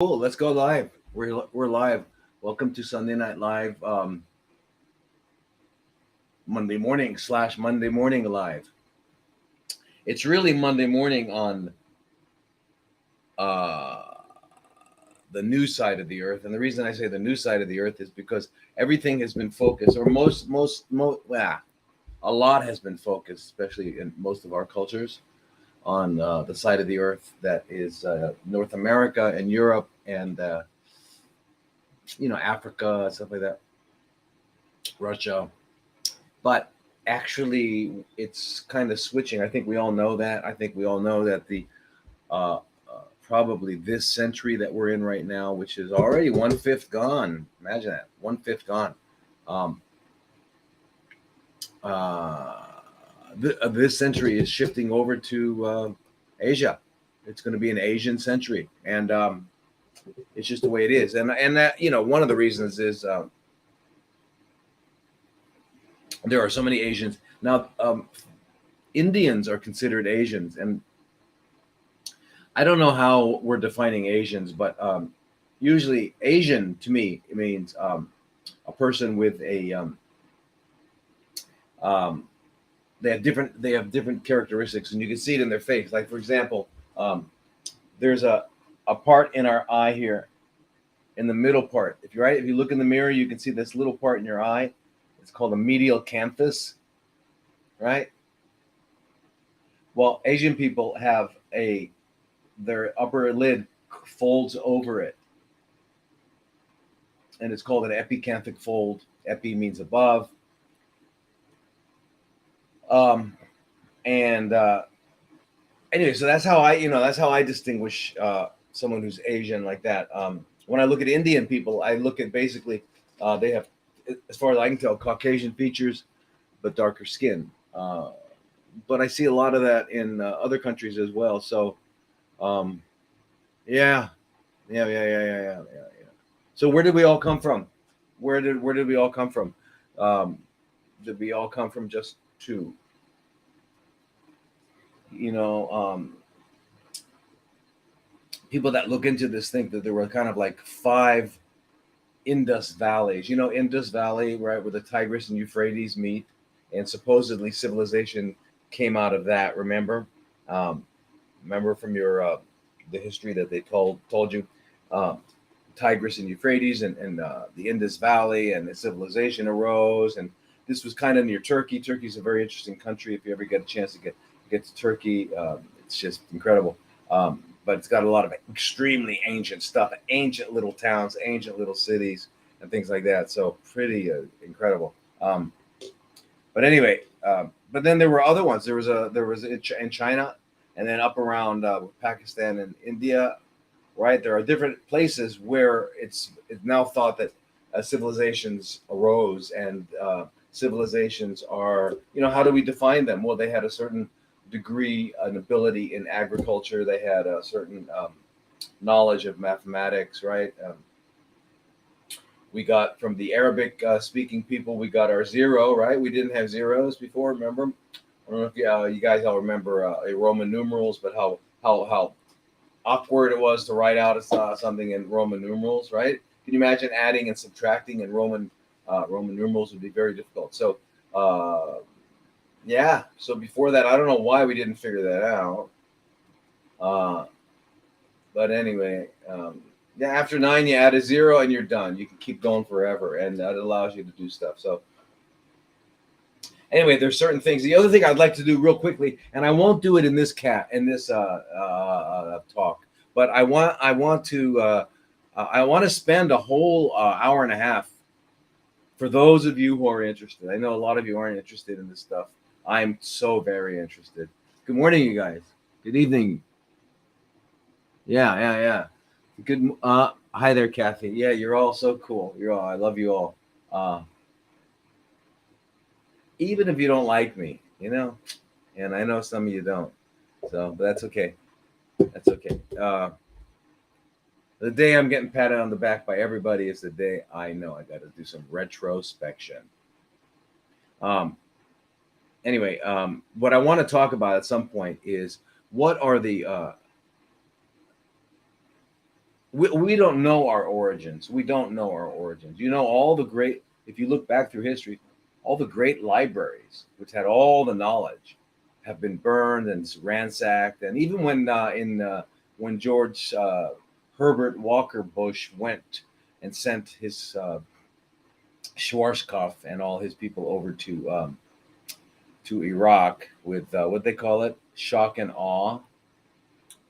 Cool. Let's go live. We're live. Welcome to Sunday Night Live, Monday morning slash Monday morning live. It's really Monday morning on uh, the new side of the earth, and the reason I say the new side of the earth is because everything has been focused, or a lot has been focused, especially in most of our cultures, on the side of the earth that is North America and Europe and Africa, stuff like that, Russia. But actually, it's kind of switching. I think we all know that. I think we all know that the probably this century that we're in right now, which is already one fifth gone. Imagine that, one fifth gone. Um, uh, this century is shifting over to Asia. It's going to be an Asian century, and it's just the way it is. And that one of the reasons is there are so many Asians now. Indians are considered Asians, and I don't know how we're defining Asians, but usually Asian to me it means a person with a um, they have different characteristics, and you can see it in their face. Like for example, there's a part in our eye here, in the middle part. If you look in the mirror, you can see this little part in your eye. It's called a medial canthus, right? Well, Asian people have their upper lid folds over it, and it's called an epicanthic fold. Epi means above. Um, and anyway, so that's how I distinguish someone who's Asian like that. When I look at Indian people, I look at basically they have, as far as I can tell, Caucasian features but darker skin. But I see a lot of that in other countries as well. So um, yeah, yeah. So where did we all come from? Where did we all come from? Um, did we all come from just two? You know, people that look into this think that there were kind of like five Indus valleys. You know, Indus Valley, right, where the Tigris and Euphrates meet, and supposedly civilization came out of that. Um, remember from your the history that they told you, um, Tigris and Euphrates and the Indus Valley, and the civilization arose. And this was kind of near Turkey. Turkey's a very interesting country. If you ever get a chance to get to Turkey, it's just incredible. But it's got a lot of extremely ancient stuff, ancient little towns, ancient little cities, and things like that. So pretty incredible. But anyway, but then there were other ones. There was in China, and then up around Pakistan and India, right? There are different places where it's now thought that civilizations arose, and civilizations are, how do we define them? Well, they had a certain degree and ability in agriculture. They had a certain knowledge of mathematics, right? We got from the Arabic speaking people, we got our zero, right? We didn't have zeros before, remember? I don't know if you guys all remember Roman numerals, but how awkward it was to write out something in Roman numerals, right? Can you imagine adding and subtracting in Roman numerals would be very difficult. So yeah, so before that, I don't know why we didn't figure that out. Uh, but anyway, yeah, after nine, you add a zero and you're done. You can keep going forever, and that allows you to do stuff. So anyway, there's certain things. The other thing I'd like to do real quickly, and I won't do it in this talk, but I want to spend a whole hour and a half for those of you who are interested. I know a lot of you aren't interested in this stuff. I'm so very interested. Good morning, you guys. Good evening. Yeah. Good. Hi there, Kathy. Yeah, you're all so cool. I love you all. Uh, even if you don't like me, and I know some of you don't. So, but that's okay. That's okay. The day I'm getting patted on the back by everybody is the day I know I got to do some retrospection. Um, anyway, what I want to talk about at some point is what are the we don't know our origins. We don't know our origins. You know, all the great, if you look back through history, all the great libraries, which had all the knowledge, have been burned and ransacked. And even when George Herbert Walker Bush went and sent his Schwarzkopf and all his people over to Iraq with what they call it, shock and awe,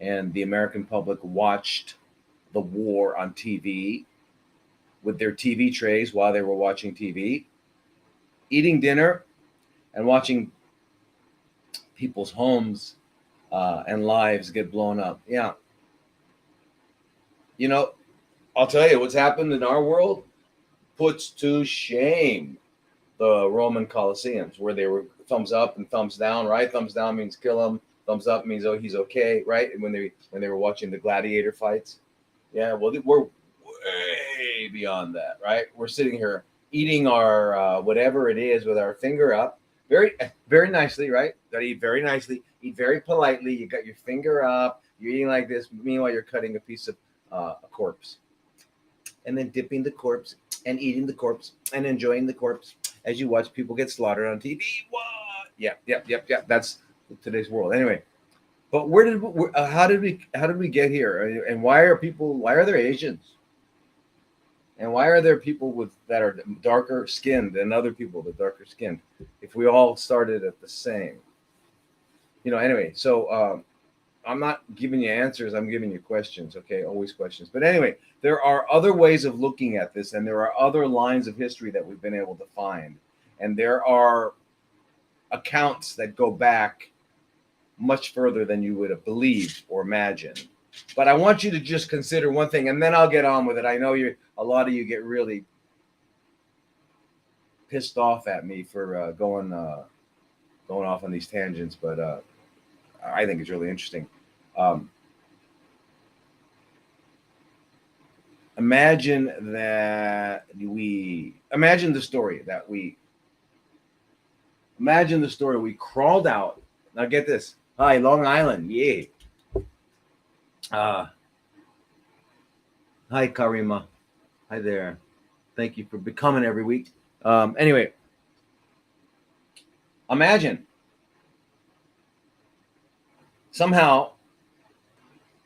and the American public watched the war on TV with their TV trays while they were watching TV, eating dinner, and watching people's homes and lives get blown up. Yeah. You know, I'll tell you what's happened in our world puts to shame the Roman Colosseums, where they were thumbs up and thumbs down, right? Thumbs down means kill him. Thumbs up means, oh, he's okay, right? And when they were watching the gladiator fights. Yeah, well, we're way beyond that, right? We're sitting here eating our whatever it is with our finger up, very, very nicely, right? Got to eat very nicely, eat very politely. You got your finger up, you're eating like this. Meanwhile, you're cutting a piece of a corpse, and then dipping the corpse and eating the corpse and enjoying the corpse as you watch people get slaughtered on TV. What? Yep. That's today's world. Anyway, but how did we get here? And why are there Asians? And why are there people that are darker skinned than other people that are darker skinned? If we all started at the same, anyway. So I'm not giving you answers. I'm giving you questions. Okay, always questions. But anyway, there are other ways of looking at this, and there are other lines of history that we've been able to find, and there are accounts that go back much further than you would have believed or imagined. But I want you to just consider one thing, and then I'll get on with it. I know a lot of you get really pissed off at me for going off on these tangents, but I think it's really interesting. Imagine the story we crawled out. Now get this. Hi, Long Island. Yeah. Hi, Karima. Hi there. Thank you for becoming every week. Anyway, imagine somehow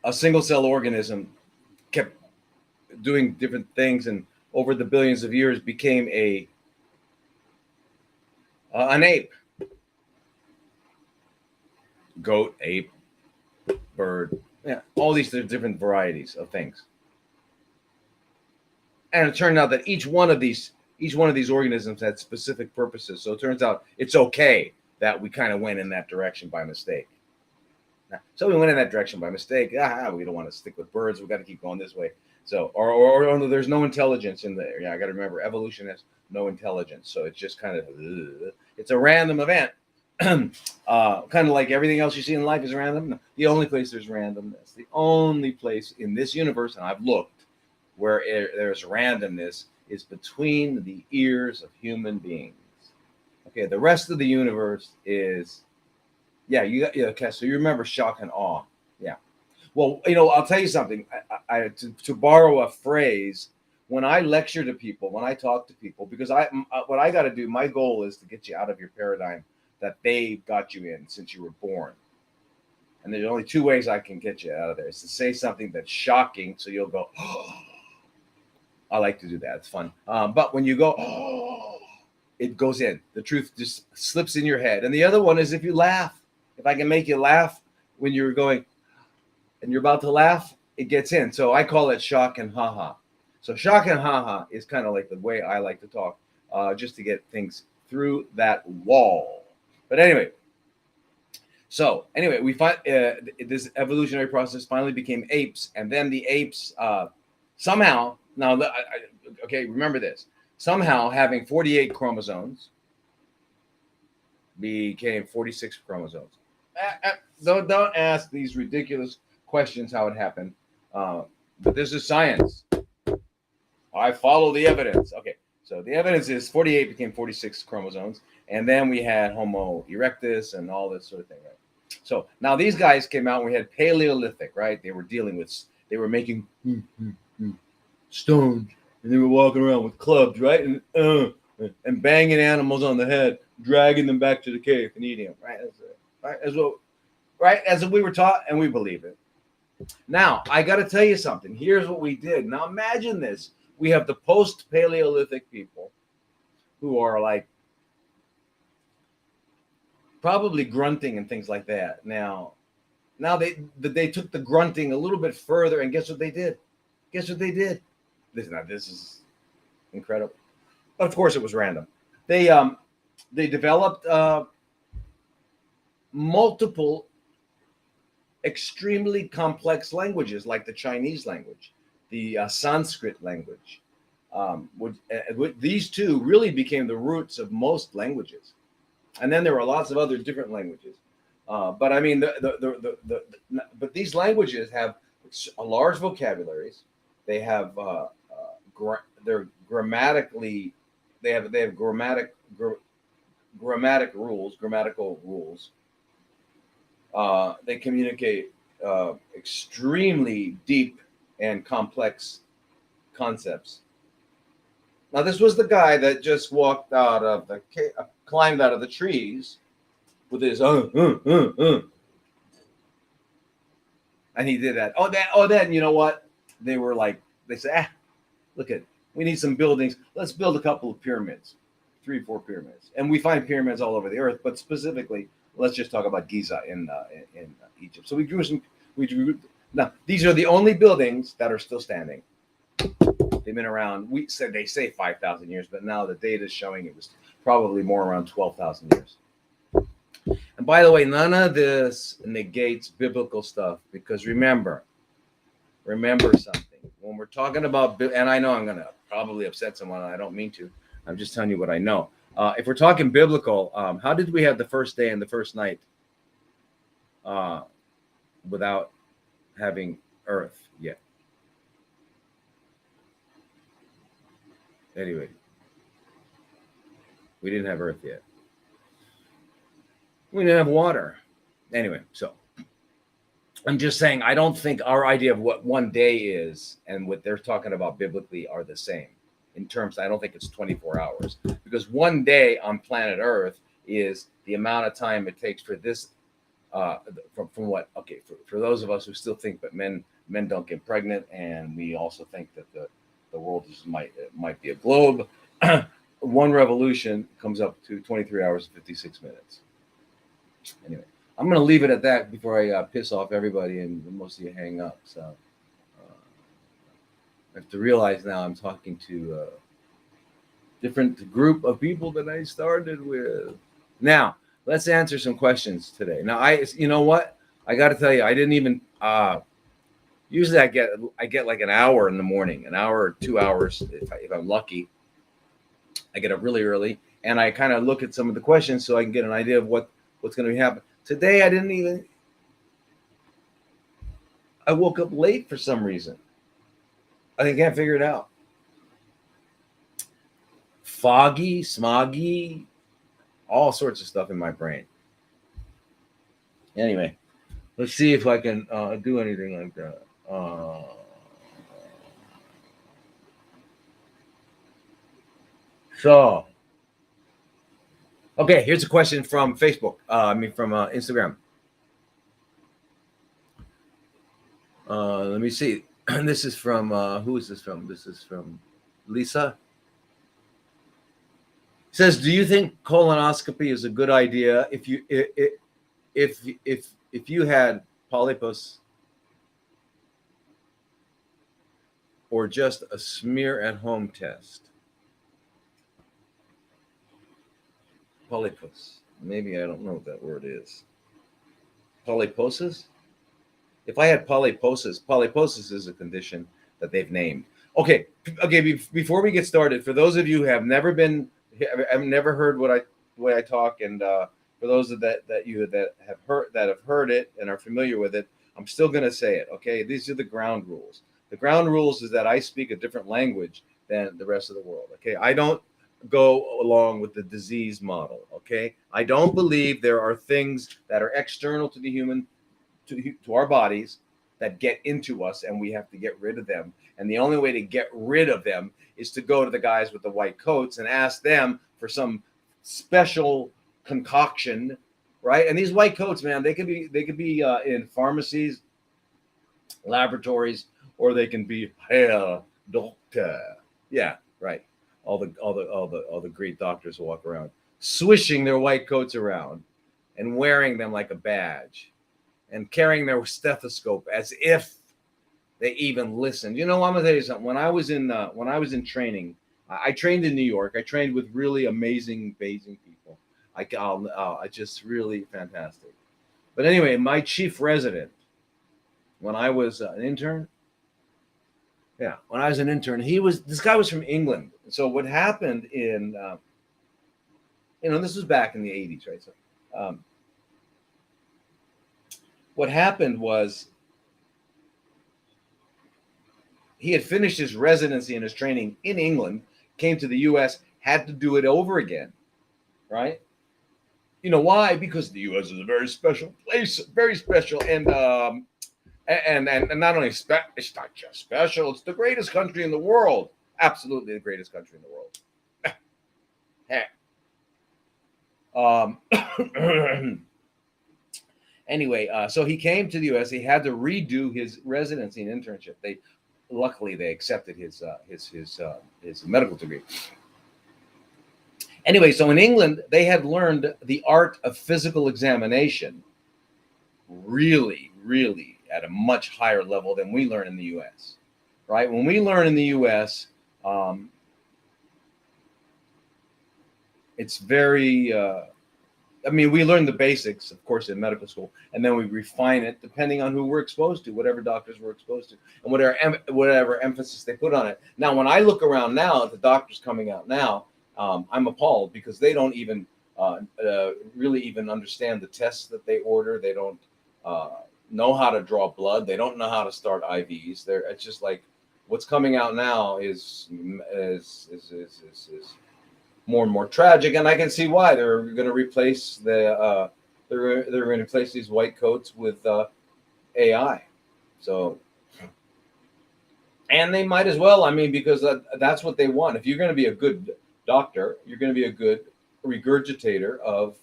a single cell organism kept doing different things, and over the billions of years became an ape. Goat, ape, bird, yeah, all these different varieties of things. And it turned out that each one of these organisms had specific purposes. So it turns out it's okay that we kind of went in that direction by mistake. So we went in that direction by mistake. We don't want to stick with birds. We got to keep going this way. So, or there's no intelligence in there. Yeah, I got to remember, evolution has no intelligence. So it's just kind of, it's a random event. Kind of like everything else you see in life is random. No, the only place there's randomness, the only place in this universe, and I've looked, where there's randomness is between the ears of human beings. Okay, the rest of the universe is, okay, so you remember shock and awe. Yeah. Well, I'll tell you something. To borrow a phrase, when I lecture to people, when I talk to people, because what I got to do, my goal is to get you out of your paradigm that they got you in since you were born. And there's only two ways I can get you out of there. It's to say something that's shocking, so you'll go, oh. I like to do that. It's fun. But when you go, oh, it goes in. The truth just slips in your head. And the other one is if you laugh. If I can make you laugh when you're going and you're about to laugh, it gets in. So I call it shock and ha-ha. So shock and ha-ha is kind of like the way I like to talk, just to get things through that wall. But anyway, we find this evolutionary process finally became apes, and then the apes somehow, remember this, somehow having 48 chromosomes became 46 chromosomes. Don't ask these ridiculous questions how it happened, but this is science. I follow the evidence. Okay, so the evidence is 48 became 46 chromosomes. And then we had Homo erectus and all this sort of thing, right? So now these guys came out and we had Paleolithic, right? They they were making stones, and they were walking around with clubs, right, and banging animals on the head, dragging them back to the cave and eating them, right? As we were taught, and we believe it. Now, I got to tell you something. Here's what we did. Now, imagine this: we have the post-Paleolithic people who are like probably grunting and things like that. Now they took the grunting a little bit further, and guess what they did? Guess what they did? This is incredible. But of course, it was random. They developed multiple extremely complex languages, like the Chinese language, the Sanskrit language. These two really became the roots of most languages, and then there were lots of other different languages. But I mean, but these languages have a large vocabularies. They have they're grammatically they have grammatical rules. They communicate extremely deep and complex concepts. Now, this was the guy that just walked out of the climbed out of the trees with his and he did that. Then you know what? They were like, they said, look at, we need some buildings. Let's build a couple of pyramids, 3-4 pyramids, and we find pyramids all over the earth. But specifically, let's just talk about Giza in Egypt. So we drew. Now, these are the only buildings that are still standing. They've been around. They say 5,000 years, but now the data is showing it was probably more around 12,000 years. And by the way, none of this negates biblical stuff, because remember something. When we're talking about, and I know I'm going to probably upset someone, and I don't mean to. I'm just telling you what I know. If we're talking biblical, how did we have the first day and the first night without having earth yet? Anyway, we didn't have earth yet. We didn't have water. Anyway, so I'm just saying, I don't think our idea of what one day is and what they're talking about biblically are the same. In terms, I don't think it's 24 hours, because one day on planet Earth is the amount of time it takes for this, from what, okay, for those of us who still think that men don't get pregnant, and we also think that the world might be a globe. One revolution comes up to 23 hours and 56 minutes. Anyway, I'm going to leave it at that before I piss off everybody and most of you hang up. So I have to realize now I'm talking to a different group of people than I started with. Now, let's answer some questions today. Now, you know what? I got to tell you, I didn't even, usually I get like an hour in the morning, an hour or 2 hours if I'm lucky. I get up really early, and I kind of look at some of the questions so I can get an idea of what's going to be happening. Today, I woke up late for some reason. I can't figure it out. Foggy, smoggy, all sorts of stuff in my brain. Anyway, let's see if I can do anything like that. So, okay, here's a question from Facebook. From Instagram. Let me see. This is from who is this from? This is from Lisa. It says, do you think colonoscopy is a good idea if you had polypus, or just a smear at home test? Polypus. Maybe I don't know what that word is. Polyposis? If I had polyposis is a condition that they've named. Okay. Before we get started, for those of you who have never heard the way I talk, and for those that have heard it and are familiar with it, I'm still going to say it. Okay, these are the ground rules. The ground rules is that I speak a different language than the rest of the world. Okay, I don't go along with the disease model. Okay, I don't believe there are things that are external to the human. To our bodies that get into us, and we have to get rid of them. And the only way to get rid of them is to go to the guys with the white coats and ask them for some special concoction, right? And these white coats, man, they could be in pharmacies, laboratories, or they can be Herr Doctor. Yeah, right. All the great doctors walk around swishing their white coats around and wearing them like a badge and carrying their stethoscope as if they even listened. I'm gonna tell you something. When I was in training, I trained in New York. I trained with really amazing people. I just really fantastic. But anyway, my chief resident, when I was an intern, this guy was from England. So what happened in, this was back in the 80s, right? So what happened was he had finished his residency and his training in England, came to the U.S., had to do it over again, right? You know why? Because the U.S. is a very special place, very special, and not only it's not just special; it's the greatest country in the world. Absolutely, the greatest country in the world. Anyway, so he came to the U.S. He had to redo his residency and internship. Luckily they accepted his medical degree. Anyway, so in England they had learned the art of physical examination really, really at a much higher level than we learn in the U.S. Right? When we learn in the U.S., it's very. We learn the basics, of course, in medical school, and then we refine it depending on who we're exposed to, whatever doctors we're exposed to, and whatever emphasis they put on it. Now, when I look around now at the doctors coming out now, I'm appalled because they don't even really even understand the tests that they order. They don't know how to draw blood. They don't know how to start IVs. It's just like what's coming out now is more and more tragic, and I can see why. They're going to replace they're going to replace these white coats with AI. So, and they might as well. Because that's what they want. If you're going to be a good doctor, you're going to be a good regurgitator of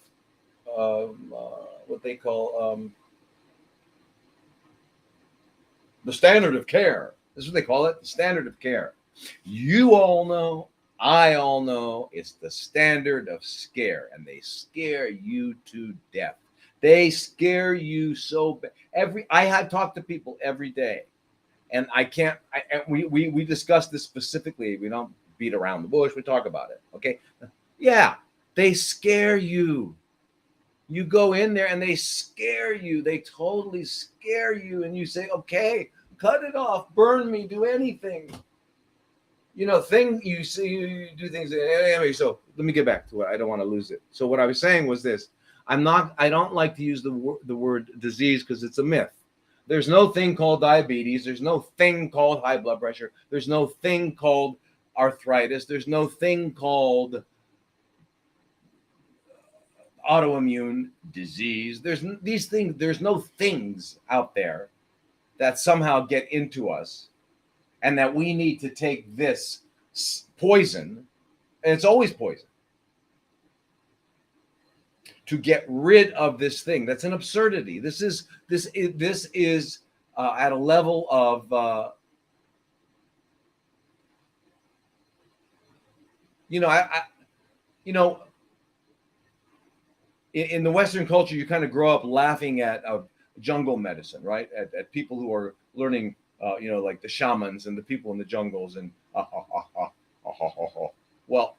what they call the standard of care. This is what they call it, the standard of care. You all know. I all know it's the standard of scare, and they scare you to death. They scare you so bad. I had talked to people every day, and we discuss this specifically. We don't beat around the bush. We talk about it. Okay. Yeah. They scare you. You go in there and they scare you. They totally scare you. And you say, okay, cut it off, burn me, do anything. You do things. Anyway, so let me get back to it. I don't want to lose it. So what I was saying was this. I don't like to use the word disease because it's a myth. There's no thing called diabetes. There's no thing called high blood pressure. There's no thing called arthritis. There's no thing called autoimmune disease. There's no things out there that somehow get into us, and that we need to take this poison, and it's always poison, to get rid of this thing. That's an absurdity. This is at a level of in the Western culture, you kind of grow up laughing at jungle medicine, right? At people who are learning, like the shamans and the people in the jungles, and well,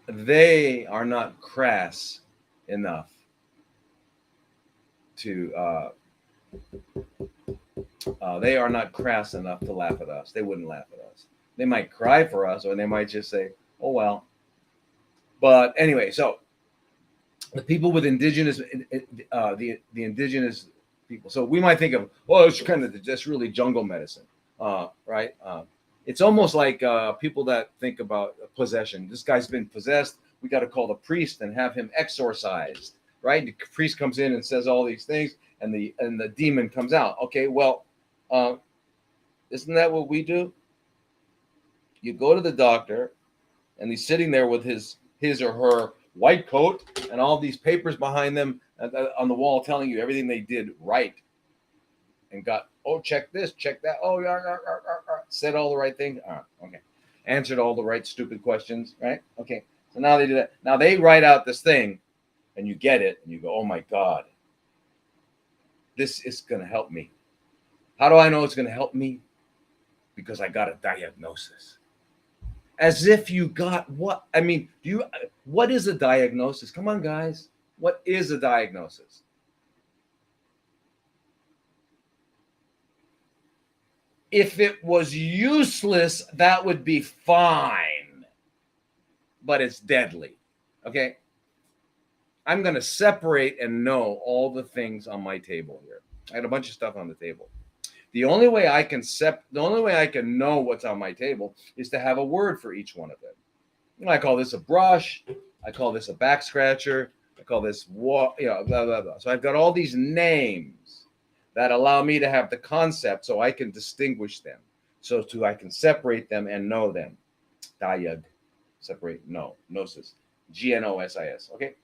they are not crass enough to they are not crass enough to laugh at us. They wouldn't laugh at us. They might cry for us, or they might just say, oh well. But anyway, so the people with indigenous the indigenous people, so we might think of, well, it's kind of just really jungle medicine, right? It's almost like people that think about possession. This guy's been possessed. We got to call the priest and have him exorcised. right? The priest comes in and says all these things, and the demon comes out. Okay, well, uh, isn't that what we do? You go to the doctor, and he's sitting there with his or her white coat and all these papers behind them on the wall telling you everything they did right and got, oh, check this, check that, oh, yeah, said all the right things. Okay, answered all the right stupid questions, right? Okay, so now they do that. Now they write out this thing, and you get it, and you go, oh my God, this is going to help me. How do I know it's going to help me? Because I got a diagnosis. As if you got what? I mean, what is a diagnosis? Come on, guys. What is a diagnosis? If it was useless, that would be fine. But it's deadly. Okay? I'm going to separate and know all the things on my table here. I had a bunch of stuff on the table. The only way I can know what's on my table is to have a word for each one of them. I call this a brush. I call this a back scratcher. I call this blah, blah, blah. So I've got all these names that allow me to have the concept so I can distinguish them. I can separate them and know them. Diag, separate, no, gnosis. Gnosis, okay?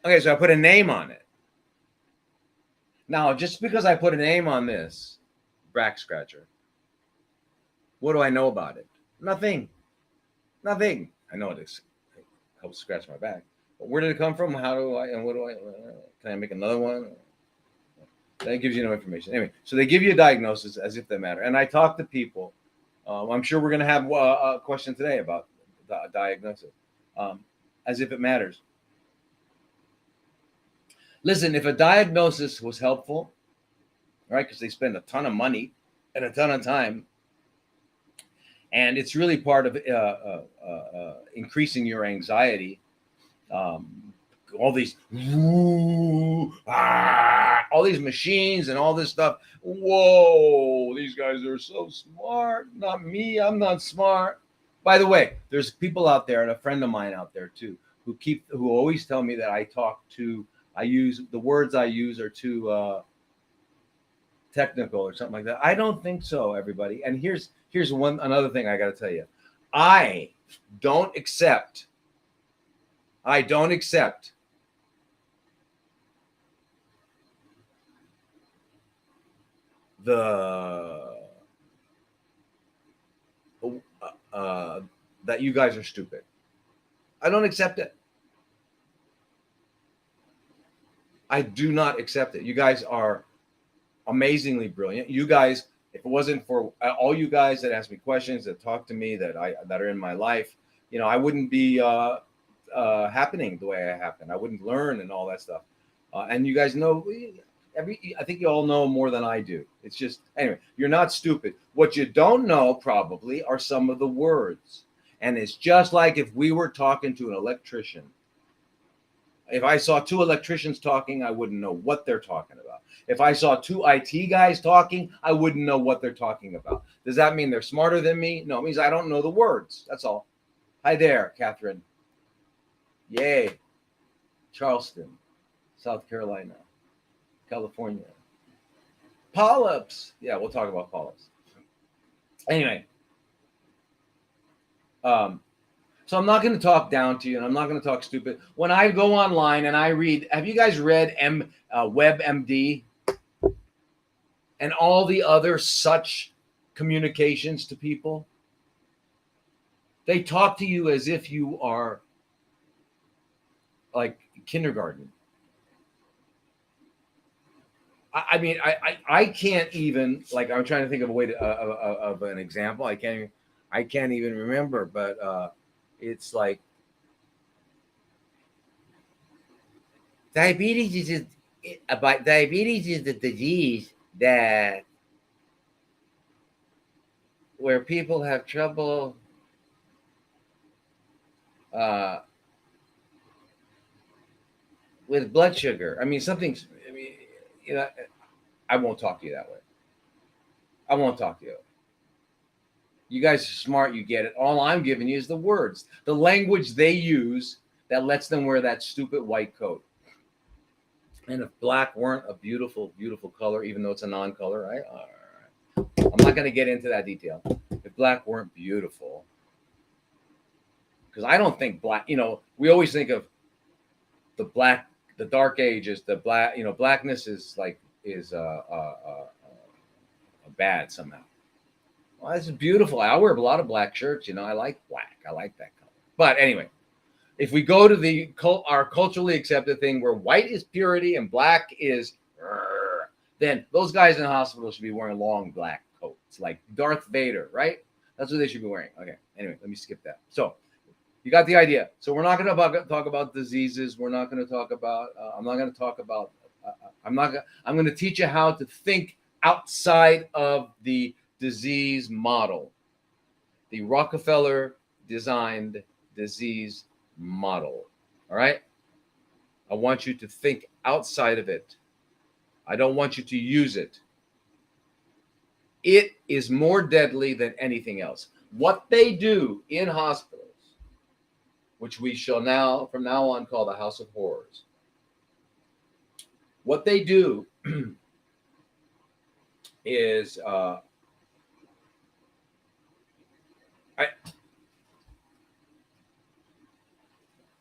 Okay, so I put a name on it. Now, just because I put a name on this back scratcher, what do I know about it? Nothing. I know it helps scratch my back. But where did it come from? How do I, and what do I, can I make another one? That gives you no information. Anyway, so they give you a diagnosis as if they matter. And I talk to people. I'm sure we're going to have a question today about the diagnosis, as if it matters. Listen, if a diagnosis was helpful, right, because they spend a ton of money and a ton of time, and it's really part of increasing your anxiety, all these all these machines and all this stuff. Whoa, these guys are so smart. Not me, I'm not smart. By the way, there's people out there, and a friend of mine out there too, who always tell me that the words I use are too technical or something like that. I don't think so, everybody. And here's another thing I got to tell you. I don't accept that you guys are stupid. I don't accept it. I do not accept it. You guys are amazingly brilliant. You guys, if it wasn't for all you guys that ask me questions, that talk to me, that are in my life, I wouldn't be happening the way I happen. I wouldn't learn and all that stuff. And you guys know, I think you all know more than I do. It's just, anyway, you're not stupid. What you don't know probably are some of the words. And it's just like if we were talking to an electrician. If I saw two electricians talking, I wouldn't know what they're talking about. If I saw two IT guys talking, I wouldn't know what they're talking about. Does that mean they're smarter than me? No, it means I don't know the words. That's all. Hi there, Catherine. Yay. Charleston, South Carolina, California. Polyps. Yeah, we'll talk about polyps. Anyway. So I'm not going to talk down to you, and I'm not going to talk stupid. When I go online and I read, have you guys read WebMD and all the other such communications to people? They talk to you as if you are like kindergarten. I mean, I can't even, like, I'm trying to think of a way of an example. I can't even remember, but it's like diabetes is the disease that where people have trouble with blood sugar. I mean, I won't talk to you that way. I won't talk to you. You guys are smart. You get it. All I'm giving you is the words, the language they use that lets them wear that stupid white coat. And if black weren't a beautiful, beautiful color, even though it's a non-color, right? All right. I'm not going to get into that detail. If black weren't beautiful, because I don't think black, we always think of the dark ages, the black, blackness is bad somehow. Well, this is beautiful. I wear a lot of black shirts. I like black. I like that color. But anyway, if we go to our culturally accepted thing where white is purity and black is, then those guys in the hospital should be wearing long black coats, like Darth Vader, right? That's what they should be wearing. Okay. Anyway, let me skip that. So you got the idea. So we're not going to talk about diseases. We're not going to talk about. I'm not going to talk about. I'm going to teach you how to think outside of the disease model, the Rockefeller designed disease model. All right. I want you to think outside of it. I don't want you to use it. It is more deadly than anything else. What they do in hospitals, which we shall now, from now on, call the House of Horrors. What they do is,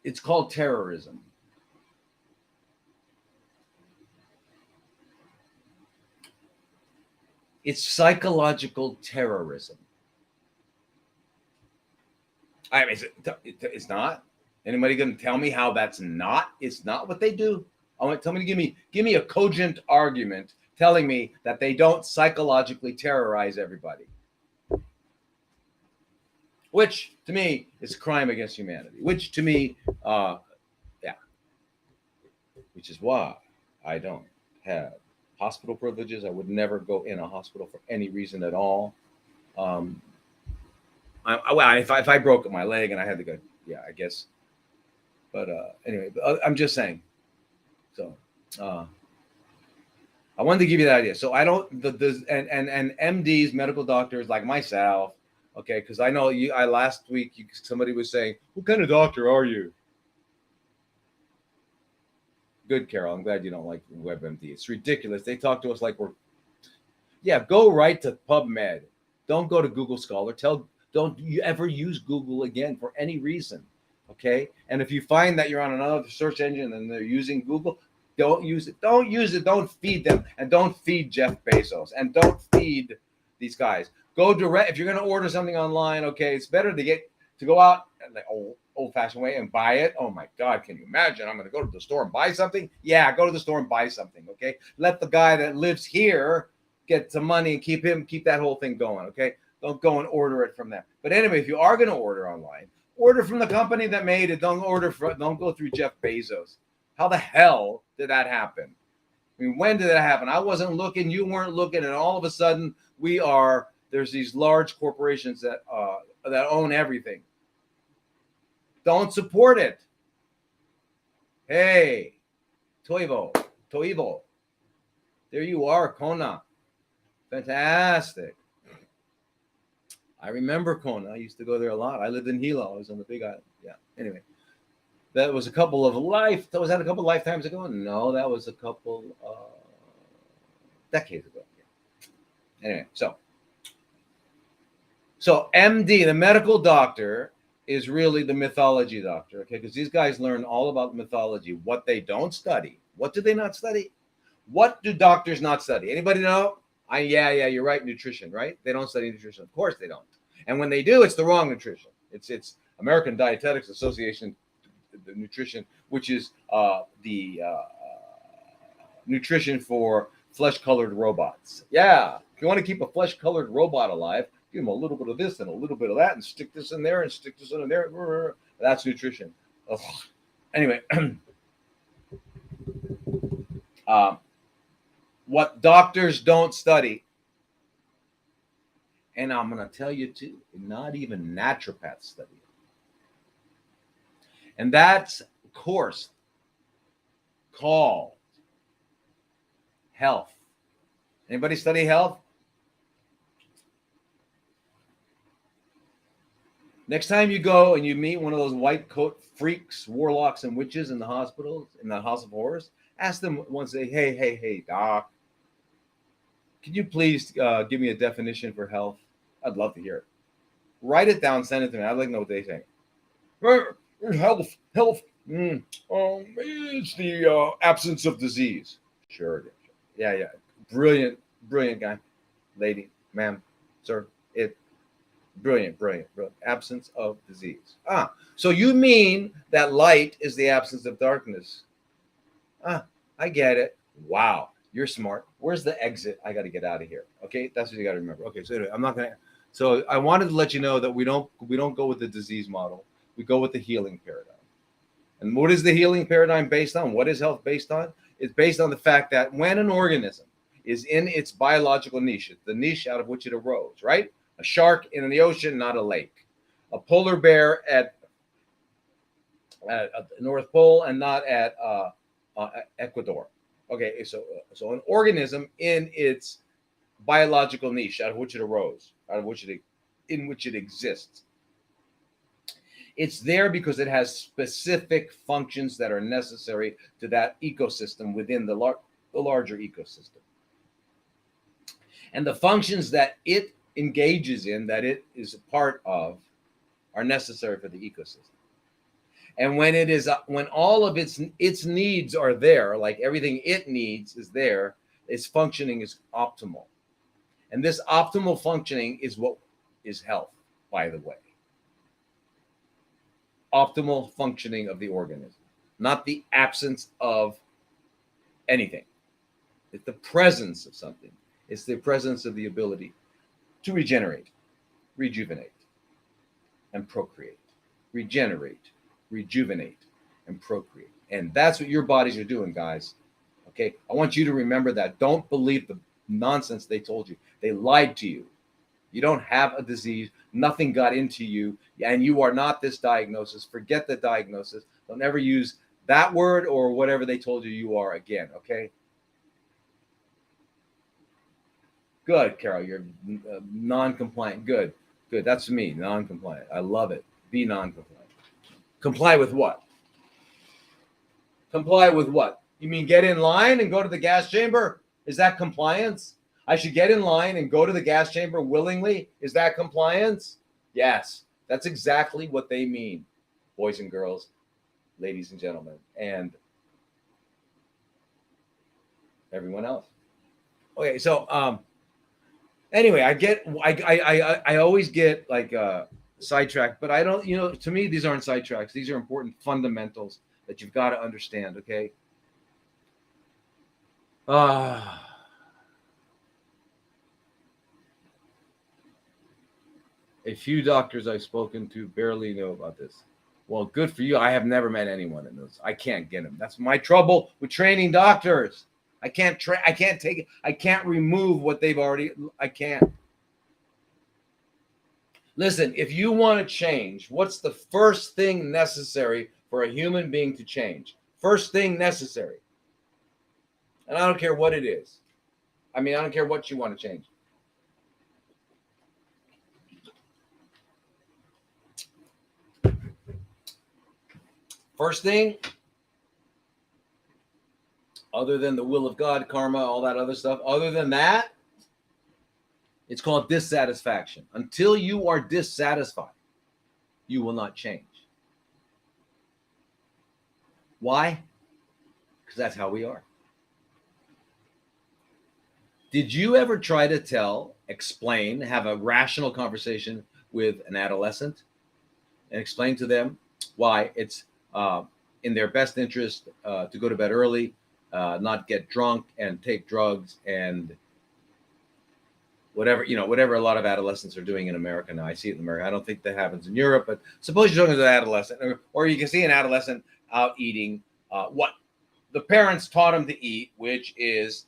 it's called terrorism. It's psychological terrorism. I mean, it's not. Anybody going to tell me how that's not? It's not what they do. I want tell me to give me a cogent argument telling me that they don't psychologically terrorize everybody, which to me is a crime against humanity. Which to me, which is why I don't have hospital privileges. I would never go in a hospital for any reason at all. If I broke my leg and I had to go, yeah, I guess. But anyway, I'm just saying. So I wanted to give you that idea. So I don't and MDs, medical doctors like myself, okay, because I know last week somebody was saying, "What kind of doctor are you?" Good, Carol. I'm glad you don't like WebMD. It's ridiculous. They talk to us like we're. Yeah, go right to PubMed. Don't go to Google Scholar. Don't you ever use Google again for any reason, okay? And if you find that you're on another search engine and they're using Google, don't use it. Don't use it. Don't feed them. And don't feed Jeff Bezos. And don't feed these guys. Go direct. If you're going to order something online, okay, it's better to go out the old-fashioned way and buy it. Oh, my God, can you imagine? I'm going to go to the store and buy something? Yeah, go to the store and buy something, okay? Let the guy that lives here get some money and keep that whole thing going, okay? Don't go and order it from them. But anyway, if you are going to order online, order from the company that made it. Don't go through Jeff Bezos. How the hell did that happen? I mean, when did that happen? I wasn't looking. You weren't looking. And all of a sudden, there's these large corporations that own everything. Don't support it. Hey, Toivo. There you are, Kona. Fantastic. I remember Kona. I used to go there a lot. I lived in Hilo. I was on the Big Island. Yeah. Anyway, that was a couple of lifetimes ago? No, that was a couple decades ago. Yeah. Anyway, so MD, the medical doctor, is really the mythology doctor, okay? Because these guys learn all about mythology. What they don't study. What do they not study? What do doctors not study? Anybody know? Yeah, you're right. Nutrition, right? They don't study nutrition. Of course they don't. And when they do, it's the wrong nutrition. It's American Dietetics Association nutrition, which is the nutrition for flesh-colored robots. Yeah, if you want to keep a flesh-colored robot alive, give them a little bit of this and a little bit of that, and stick this in there and stick this in there. That's nutrition. Ugh. Anyway, what doctors don't study, and I'm going to tell you too, not even naturopaths study it. And that's a course called health. Anybody study health? Next time you go and you meet one of those white coat freaks, warlocks, and witches in the hospitals, in the House of Horrors, ask them once, say, hey, doc, can you please give me a definition for health? I'd love to hear it. Write it down, send it to me. I'd like to know what they say. Health. It's the absence of disease. Sure. Yeah. Brilliant guy, lady, ma'am, sir. Brilliant. Absence of disease. So you mean that light is the absence of darkness? I get it. Wow, you're smart. Where's the exit? I got to get out of here. Okay, that's what you got to remember. Okay, so anyway, I'm not gonna. So I wanted to let you know that we don't go with the disease model. We go with the healing paradigm. And what is the healing paradigm based on? What is health based on? It's based on the fact that when an organism is in its biological niche, the niche out of which it arose, right? A shark in the ocean, not a lake. A polar bear at the North Pole and not at Ecuador. Okay, so an organism in its biological niche out of which it arose, in which it exists. It's there because it has specific functions that are necessary to that ecosystem within the larger ecosystem. And the functions that it engages in, that it is a part of, are necessary for the ecosystem. And when all of its needs are there, like everything it needs is there, its functioning is optimal. And this optimal functioning is what is health, by the way. Optimal functioning of the organism, not the absence of anything. It's the presence of something. It's the presence of the ability to regenerate, rejuvenate, and procreate. Regenerate, rejuvenate, and procreate. And that's what your bodies are doing, guys. Okay? I want you to remember that. Don't believe the nonsense they told you. They lied to you. You don't have a disease. Nothing got into you. And you are not this diagnosis. Forget the diagnosis. Don't ever use that word or whatever they told you are again. Okay? Good, Carol. You're non-compliant. Good. That's me, non-compliant. I love it. Be non-compliant. Comply with what? Comply with what? You mean get in line and go to the gas chamber? Is that compliance? I should get in line and go to the gas chamber willingly? Is that compliance? Yes. That's exactly what they mean, boys and girls, ladies and gentlemen, and everyone else. Okay, so anyway, I always get like sidetracked, but I don't, to me, these aren't sidetracks. These are important fundamentals that you've got to understand, okay? A few doctors I've spoken to barely know about this. Well, good for you. I have never met anyone in this. I can't get them. That's my trouble with training doctors. I can't take it. I can't remove what they've already. I can't. Listen, if you want to change, what's the first thing necessary for a human being to change? First thing necessary. And I don't care what it is. I mean, I don't care what you want to change. First thing, other than the will of God, karma, all that other stuff, other than that, it's called dissatisfaction. Until you are dissatisfied, you will not change. Why? Because that's how we are. Did you ever try to explain, have a rational conversation with an adolescent and explain to them why it's in their best interest to go to bed early, not get drunk and take drugs and whatever a lot of adolescents are doing in America now. I see it in America. I don't think that happens in Europe, but suppose you're talking to an adolescent, or you can see an adolescent out eating what the parents taught him to eat, which is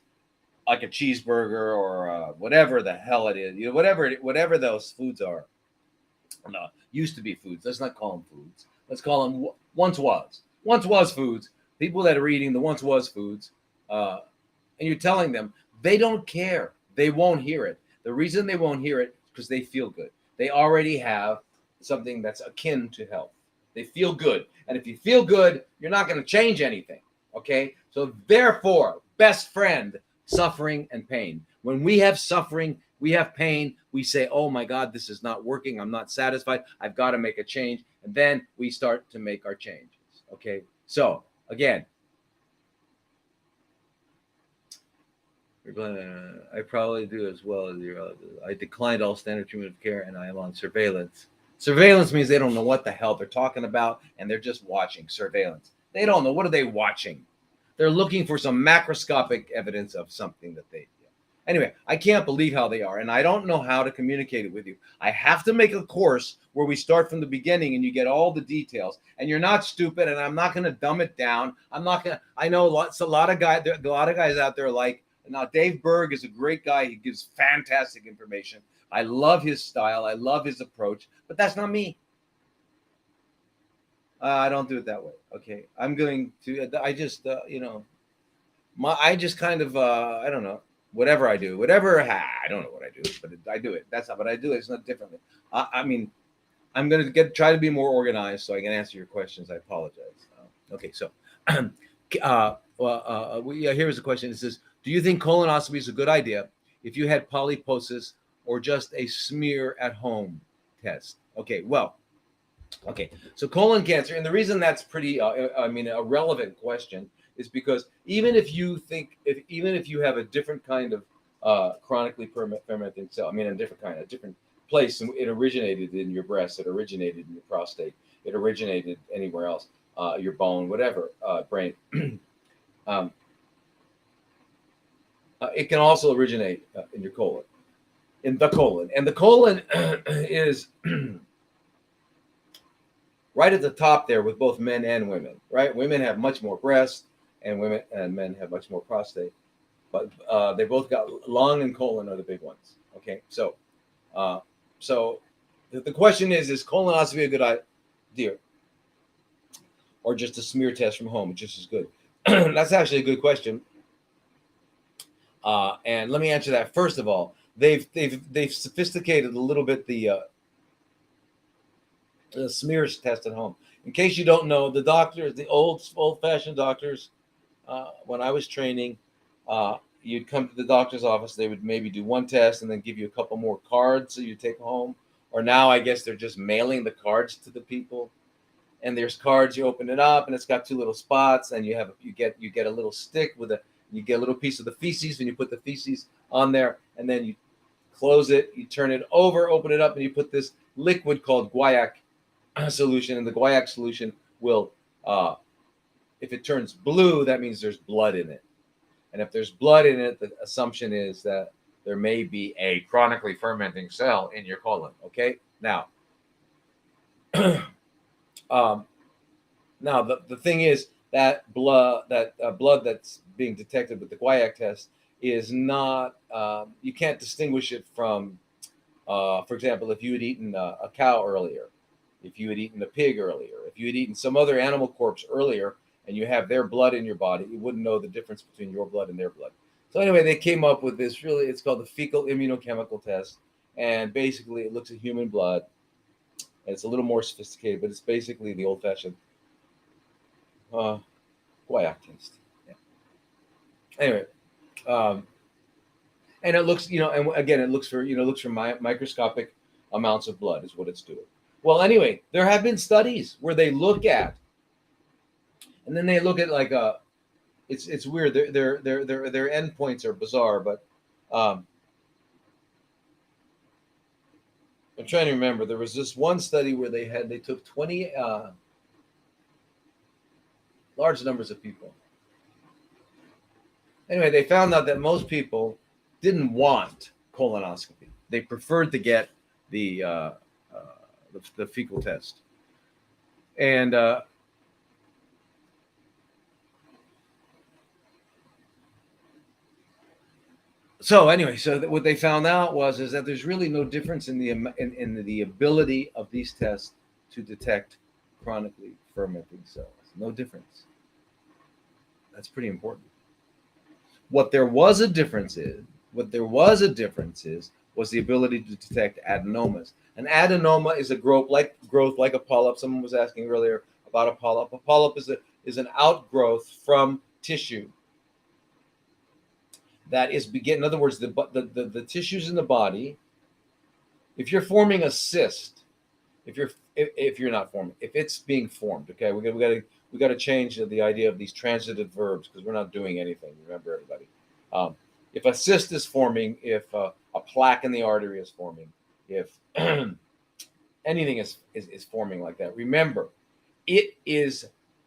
like a cheeseburger or whatever the hell it is, whatever those foods are. No, used to be foods. Let's not call them foods. Let's call them once was foods. People that are eating the once was foods, and you're telling them they don't care. They won't hear it. The reason they won't hear it is because they feel good. They already have something that's akin to health. They feel good. And if you feel good, you're not going to change anything. Okay? So therefore, best friend, suffering and pain. When we have suffering, we have pain, we say, oh my God, this is not working. I'm not satisfied. I've got to make a change. And then we start to make our changes. Okay? So again, I probably do as well as your relatives. I declined all standard treatment of care and I am on surveillance. Surveillance means they don't know what the hell they're talking about and they're just watching. Surveillance. They don't know. What are they watching? They're looking for some macroscopic evidence of something that they do. Anyway, I can't believe how they are, and I don't know how to communicate it with you. I have to make a course where we start from the beginning and you get all the details. And you're not stupid, and I'm not going to dumb it down. I'm not going to. I know a lot of guys out there like. Now, Dave Berg is a great guy. He gives fantastic information. I love his style. I love his approach, but that's not me. I don't do it that way. Okay. I'm going to, I just, I just kind of, I don't know, whatever I do, I don't know what I do, but I do it. That's not what I do. It's not differently. I mean, I'm going to try to be more organized so I can answer your questions. I apologize. Okay. So, here's the question. It says, do you think colonoscopy is a good idea if you had polyposis or just a smear at home test? Okay, well, so colon cancer, and the reason that's pretty, a relevant question is because even if you have a different kind of chronically fermenting cell, a different place, it originated in your breast, it originated in your prostate, it originated anywhere else, your bone, whatever, brain. It can also originate in your colon, and the colon is right at the top there with both men and women. Right, women have much more breast, and men have much more prostate, but they both got lung and colon are the big ones. Okay, so the question is colonoscopy a good idea, or just a smear test from home, just as good? That's actually a good question. And let me answer that. First of all, they've sophisticated a little bit the smears test at home. In case you don't know, the doctors, the old-fashioned doctors, when I was training, you'd come to the doctor's office. They would maybe do one test and then give you a couple more cards so you take home. Or now I guess they're just mailing the cards to the people. And there's cards. You open it up and it's got two little spots, and you get a little stick you get a little piece of the feces, and you put the feces on there, and then you close it, you turn it over, open it up, and you put this liquid called guaiac solution, and the guaiac solution will, if it turns blue, that means there's blood in it. And if there's blood in it, the assumption is that there may be a chronically fermenting cell in your colon. Okay? Now, the thing is, that blood that's being detected with the guaiac test is not, you can't distinguish it from, for example, if you had eaten a cow earlier, if you had eaten a pig earlier, if you had eaten some other animal corpse earlier, and you have their blood in your body, you wouldn't know the difference between your blood and their blood. So anyway, they came up with this, it's called the fecal immunochemical test, and basically it looks at human blood, and it's a little more sophisticated, but it's basically the old-fashioned guaiac test. Yeah. Anyway, and it looks, and again, it looks for microscopic amounts of blood is what it's doing. Well, anyway, there have been studies where they look at, and then they look at it's weird. Their endpoints are bizarre, but I'm trying to remember. There was this one study where they took 20 large numbers of people. Anyway, they found out that most people didn't want colonoscopy. They preferred to get the fecal test. And so anyway, what they found out is that there's really no difference in the ability of these tests to detect chronically fermenting cells. No difference. That's pretty important. What there was a difference is was the ability to detect adenomas. An adenoma is a growth like a polyp. Someone was asking earlier about a polyp. A polyp is an outgrowth from tissue that is begin. In other words, the tissues in the body. If you're forming a cyst, if you're not forming, if it's being formed, okay, we got to change the idea of these transitive verbs because we're not doing anything. Remember, everybody. Um, if a cyst is forming, if a plaque in the artery is forming, if anything is forming like that, remember, it is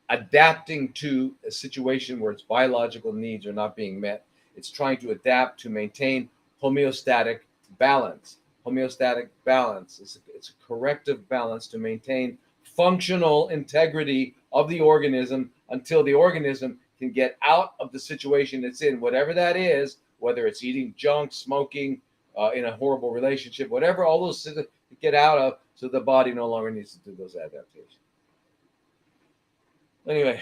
adapting to a situation where its biological needs are not being met. It's trying to adapt to maintain homeostatic balance. Homeostatic balance is it's a corrective balance to maintain functional integrity of the organism until the organism can get out of the situation it's in, whatever that is, whether it's eating junk, smoking, in a horrible relationship, whatever, all those things to get out of, so the body no longer needs to do those adaptations. Anyway,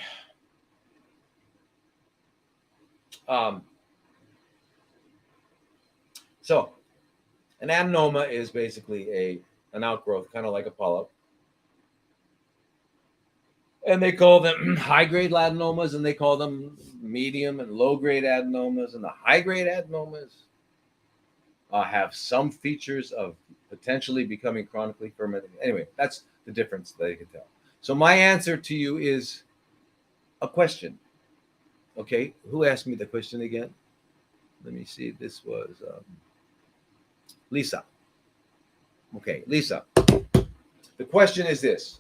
so an adenoma is basically an outgrowth, kind of like a polyp. And they call them high-grade adenomas, and they call them medium and low-grade adenomas. And the high-grade adenomas have some features of potentially becoming chronically fermented. Anyway, that's the difference that you can tell. So my answer to you is a question. Okay, who asked me the question again? Let me see. This was Lisa. Okay, Lisa. The question is this.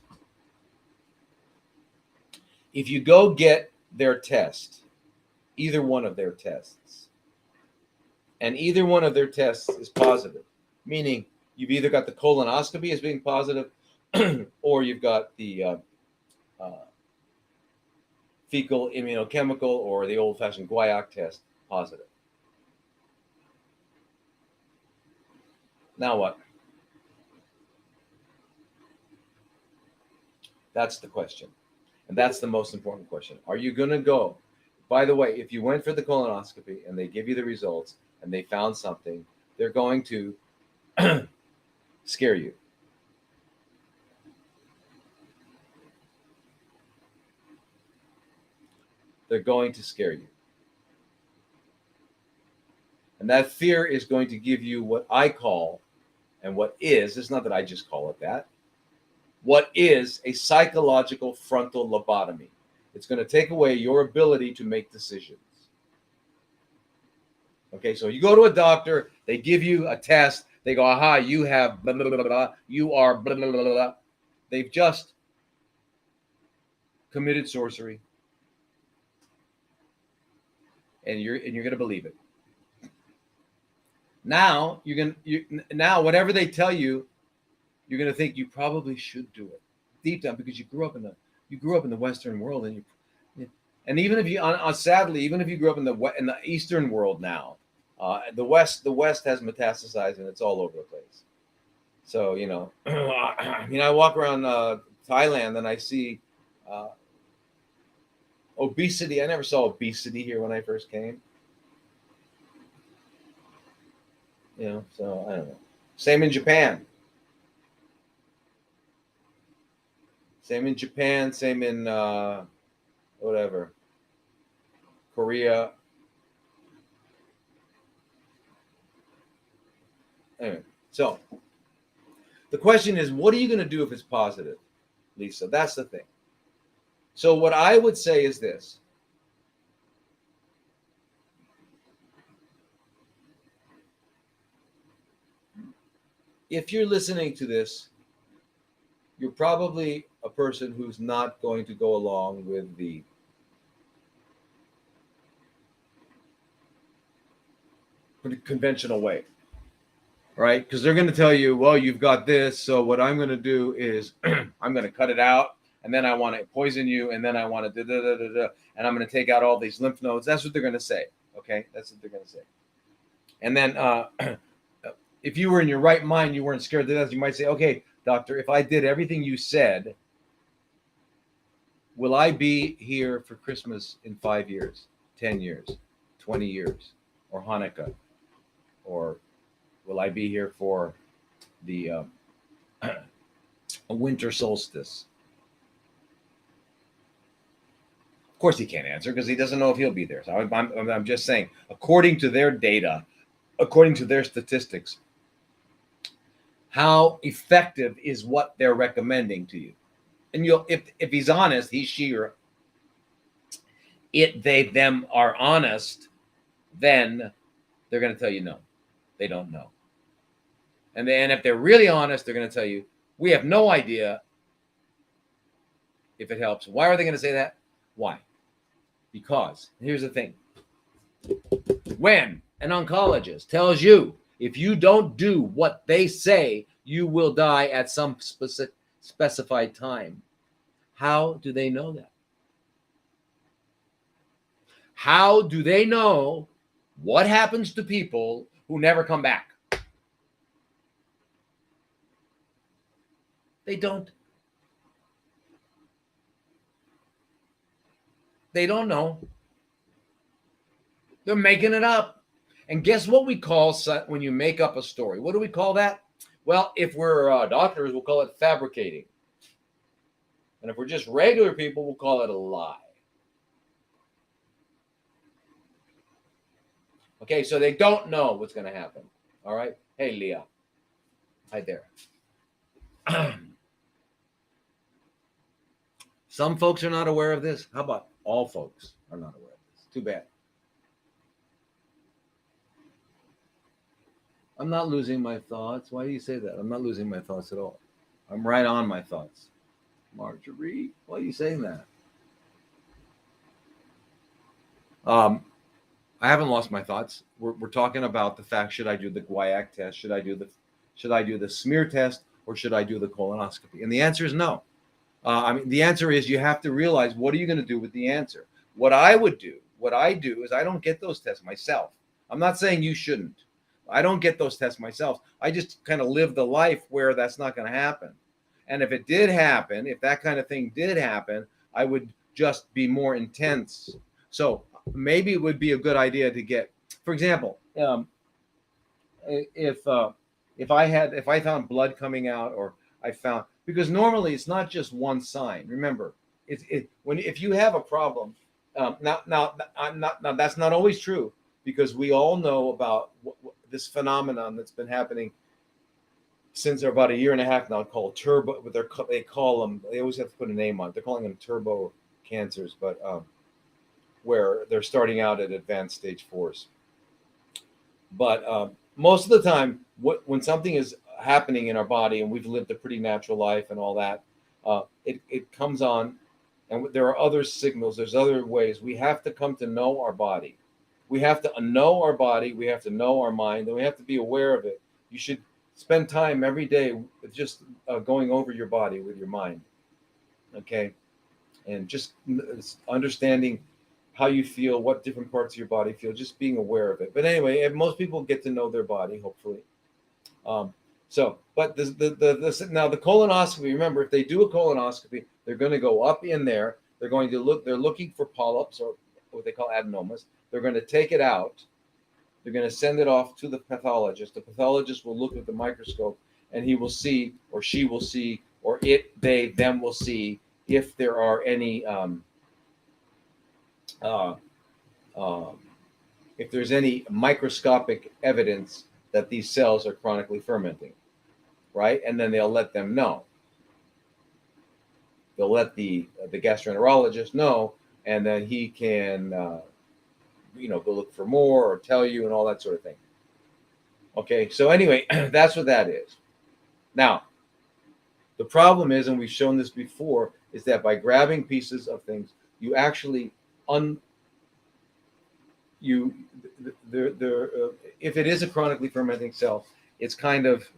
If you go get their test, either one of their tests, and either one of their tests is positive, meaning you've either got the colonoscopy as being positive or you've got the fecal immunochemical or the old-fashioned guaiac test positive. Now what? That's the question. And that's the most important question. Are you going to go? By the way, if you went for the colonoscopy and they give you the results and they found something, they're going to scare you. They're going to scare you. And that fear is going to give you what I call, and what is, it's not that I just call it that, what is a psychological frontal lobotomy. It's going to take away your ability to make decisions. Okay, so you go to a doctor, they give you a test, they go, aha, you have blah, blah, blah, blah, you are blah, blah, blah, blah. They've just committed sorcery. And you're going to believe it. Now now whatever they tell you, you're going to think you probably should do it deep down because you grew up in the Western world, and even if you sadly, even if you grew up in the Eastern world now, the West has metastasized and it's all over the place. So I walk around Thailand and I see obesity. I never saw obesity here when I first came. So I don't know. Same in Japan. Same in Japan. Same in whatever. Korea. Anyway, so the question is, what are you going to do if it's positive, Lisa? That's the thing. So what I would say is this. If you're listening to this, you're probably a person who's not going to go along with the conventional way, right? Because they're going to tell you, well, you've got this, so what I'm going to do is I'm going to cut it out, and then I want to poison you, and then I want to and I'm going to take out all these lymph nodes. That's what they're going to say, okay? That's what they're going to say. And then if you were in your right mind, you weren't scared to death, you might say, okay, doctor, if I did everything you said, will I be here for Christmas in 5 years, 10 years, 20 years, or Hanukkah? Or will I be here for the a winter solstice? Of course, he can't answer because he doesn't know if he'll be there. So I'm just saying, according to their data, according to their statistics, how effective is what they're recommending to you? And you'll, if he's honest, he, she, or it, they, them are honest, then they're going to tell you no, they don't know. And then if they're really honest, they're going to tell you, we have no idea if it helps. Why are they going to say that? Why? Because here's the thing. When an oncologist tells you if you don't do what they say, you will die at some specified time, how do they know that? How do they know what happens to people who never come back? They don't. They don't know. They're making it up. And guess what we call when you make up a story? What do we call that? Well, if we're doctors, we'll call it fabricating. And if we're just regular people, we'll call it a lie. Okay, so they don't know what's going to happen. All right? Hey, Leah. Hi there. Some folks are not aware of this. How about all folks are not aware of this? Too bad. I'm not losing my thoughts. Why do you say that? I'm not losing my thoughts at all. I'm right on my thoughts. Marjorie, why are you saying that? I haven't lost my thoughts. We're talking about the fact: should I do the guaiac test? Should I do the smear test, or should I do the colonoscopy? And the answer is no. The answer is you have to realize, what are you going to do with the answer? What I do is I don't get those tests myself. I'm not saying you shouldn't. I don't get those tests myself. I just kind of live the life where that's not going to happen. And if it did happen, if that kind of thing did happen, I would just be more intense. So maybe it would be a good idea to get, for example, if I found blood coming out, or I found, because normally it's not just one sign. Remember, if you have a problem, now that's not always true, because we all know about this phenomenon that's been happening since about a year and a half now, called turbo. But they call them. They always have to put a name on it. They're calling them turbo cancers, but where they're starting out at advanced stage 4s. But most of the time, when something is happening in our body and we've lived a pretty natural life and all that, it comes on, and there are other signals. There's other ways. We have to come to know our body. We have to know our body. We have to know our mind, and we have to be aware of it. You should spend time every day with just going over your body with your mind, okay? And just understanding how you feel, what different parts of your body feel, just being aware of it. But anyway, most people get to know their body, hopefully. But now the colonoscopy, remember, if they do a colonoscopy, they're going to go up in there. They're looking for polyps, or what they call adenomas. They're going to take it out. They're going to send it off to the pathologist. The pathologist will look at the microscope, and he will see, or she will see, or it, they, them will see if there are any, if there's any microscopic evidence that these cells are chronically fermenting, right? And then they'll let them know. They'll let the gastroenterologist know, and then he can, go look for more or tell you and all that sort of thing. Okay, so anyway, that's what that is. Now, the problem is, and we've shown this before, is that by grabbing pieces of things, you actually if it is a chronically fermenting cell, it's kind of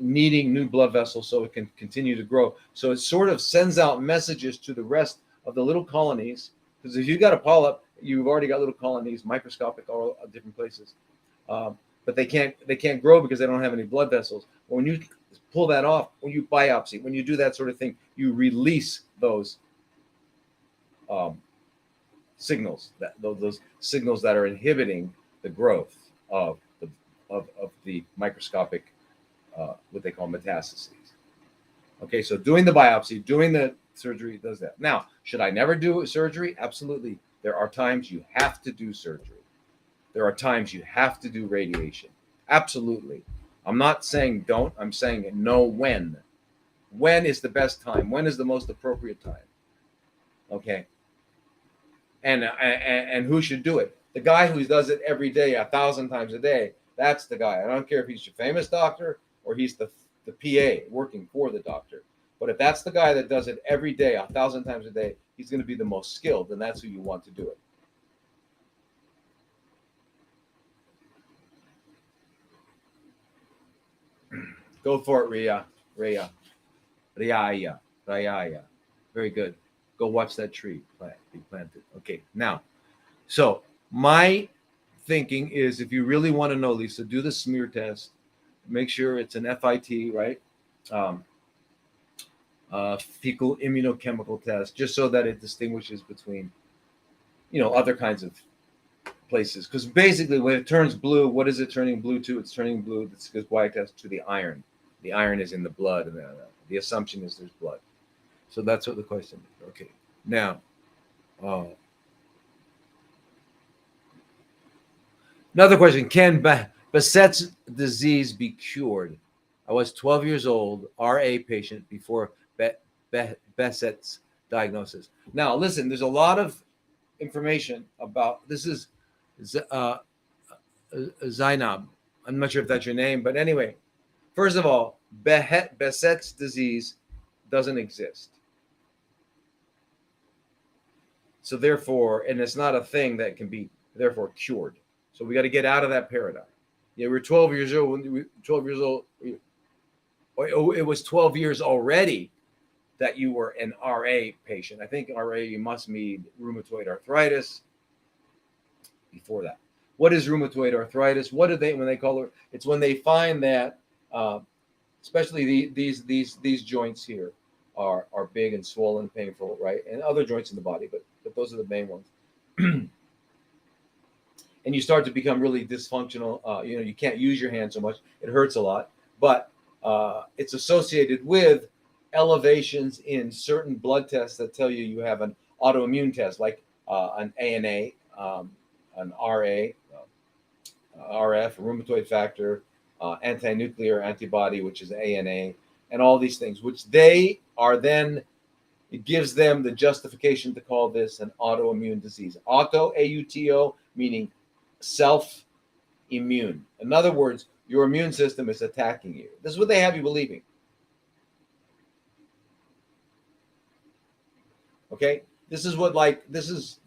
needing new blood vessels so it can continue to grow. So it sort of sends out messages to the rest of the little colonies, because if you've got a polyp, you've already got little colonies, microscopic, all different places, but they can't grow because they don't have any blood vessels. When you pull that off, when you biopsy, when you do that sort of thing, you release those signals, those signals that are inhibiting the growth of the microscopic what they call metastases. Okay, so doing the biopsy, doing the surgery does that. Now, should I never do surgery? Absolutely. There are times you have to do surgery. There are times you have to do radiation. Absolutely. I'm not saying don't. I'm saying know when. When is the best time? When is the most appropriate time? Okay. And who should do it? The guy who does it every day, 1,000 times a day. That's the guy. I don't care if he's your famous doctor or he's the PA working for the doctor. But if that's the guy that does it every day, 1,000 times a day, he's going to be the most skilled, and that's who you want to do it. Go for it, Ria. Riaya. Very good. Go watch that tree be planted. Okay, now, so my thinking is if you really want to know, Lisa, do the smear test. Make sure it's an FIT, right? Fecal immunochemical test, just so that it distinguishes between, other kinds of places. Because basically, when it turns blue, what is it turning blue to? It's turning blue. This is why it tests to the iron. The iron is in the blood, and the assumption is there's blood. So that's what the question is. Okay, now, another question: can Behçet's disease be cured? I was 12 years old, RA patient before Behçet's diagnosis. Now, listen, there's a lot of information about this. Is Zainab. I'm not sure if that's your name, but anyway, first of all, Behçet's disease doesn't exist. So therefore, and it's not a thing that can be therefore cured. So we got to get out of that paradigm. Yeah, we're 12 years old. When we 12 years old, it was 12 years already that you were an RA patient. I think RA, you must mean rheumatoid arthritis. Before that, what is rheumatoid arthritis? What do they, when they call it? It's when they find that, especially these joints here are big and swollen, painful, right? And other joints in the body, but those are the main ones. And you start to become really dysfunctional. You can't use your hand so much. It hurts a lot, but it's associated with elevations in certain blood tests that tell you have an autoimmune test, like an ANA, an RA, RF, rheumatoid factor, anti-nuclear antibody, which is ANA, and all these things, which they are then, it gives them the justification to call this an autoimmune disease. Auto, A-U-T-O, meaning self-immune. In other words, your immune system is attacking you. This is what they have you believing. Okay? This is what, this is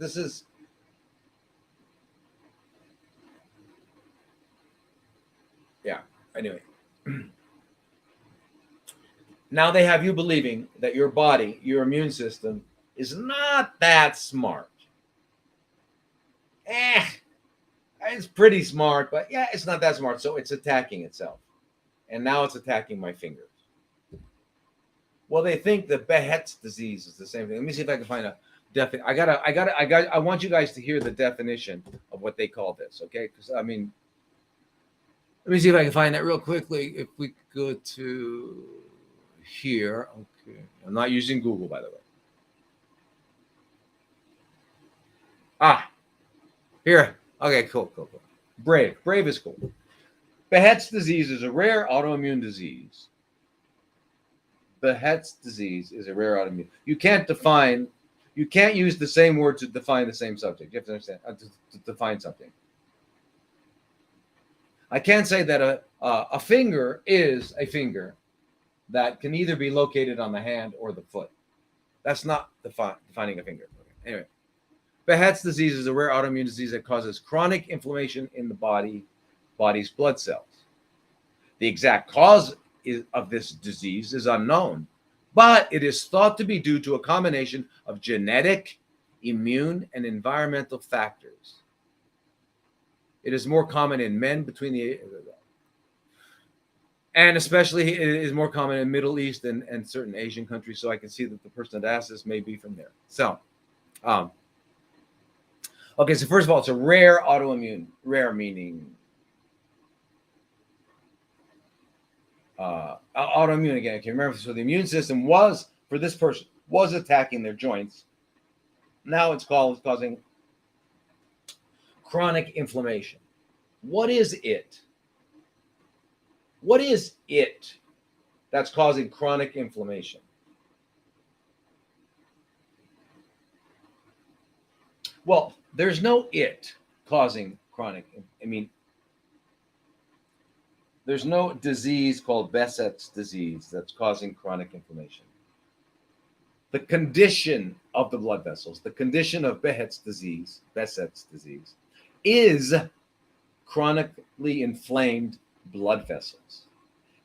yeah, anyway. Now they have you believing that your body, your immune system, is not that smart. It's pretty smart, but yeah, it's not that smart. So it's attacking itself. And now it's attacking my fingers. Well, they think that Behçet's disease is the same thing. Let me see if I can find a definition. I want you guys to hear the definition of what they call this, okay? Because let me see if I can find that real quickly. If we go to here, okay. I'm not using Google, by the way. Here. Okay, cool. Brave is cool. Behçet's disease is a rare autoimmune disease. Behçet's disease is a rare autoimmune. You can't use the same word to define the same subject. You have to understand, to define something. I can't say that a finger is a finger that can either be located on the hand or the foot. That's not defining a finger. Okay. Anyway, Behçet's disease is a rare autoimmune disease that causes chronic inflammation in the body's blood cells. The exact cause of this disease is unknown, but it is thought to be due to a combination of genetic, immune, and environmental factors. It is more common in men and especially it is more common in Middle East and certain Asian countries. So I can see that the person that asked this may be from there. So, okay. So first of all, it's a rare autoimmune. Rare meaning autoimmune again. I can't remember. So the immune system was, for this person, was attacking their joints. Now it's causing chronic inflammation. What is it? What is it that's causing chronic inflammation? Well, there's no it causing chronic. I mean, there's no disease called Behçet's disease that's causing chronic inflammation. The condition of the blood vessels, the condition of Behçet's disease, is chronically inflamed blood vessels.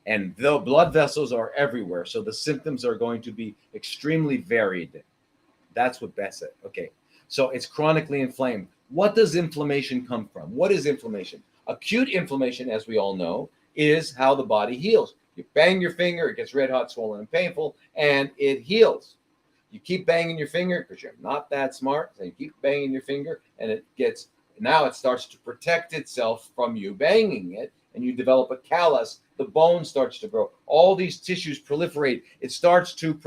And though blood vessels are everywhere, so the symptoms are going to be extremely varied. That's what Behçet. Okay, so it's chronically inflamed. What does inflammation come from? What is inflammation? Acute inflammation, as we all know, is how the body heals. You bang your finger, it gets red hot, swollen, and painful, and it heals. You keep banging your finger because you're not that smart. So you keep banging your finger, and it starts to protect itself from you banging it, and you develop a callus. The bone starts to grow. All these tissues proliferate. It starts to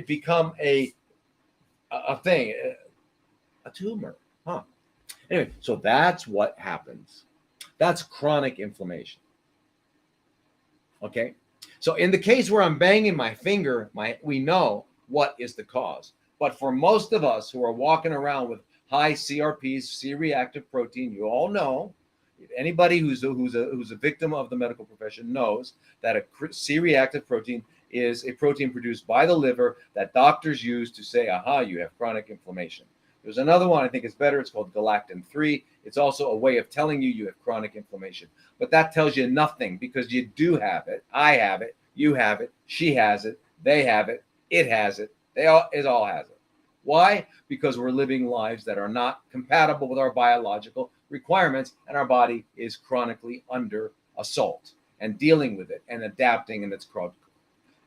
become a thing, a tumor. Huh? Anyway, so that's what happens. That's chronic inflammation. Okay, so in the case where I'm banging my finger, we know what is the cause. But for most of us who are walking around with high CRPs, C-reactive protein, you all know, anybody who's a victim of the medical profession knows that a C-reactive protein is a protein produced by the liver that doctors use to say, aha, you have chronic inflammation. There's another one I think is better. It's called galactin-3. It's also a way of telling you have chronic inflammation. But that tells you nothing because you do have it. I have it. You have it. She has it. They have it. It has it. It all has it. Why? Because we're living lives that are not compatible with our biological requirements, and our body is chronically under assault and dealing with it and adapting, and it's called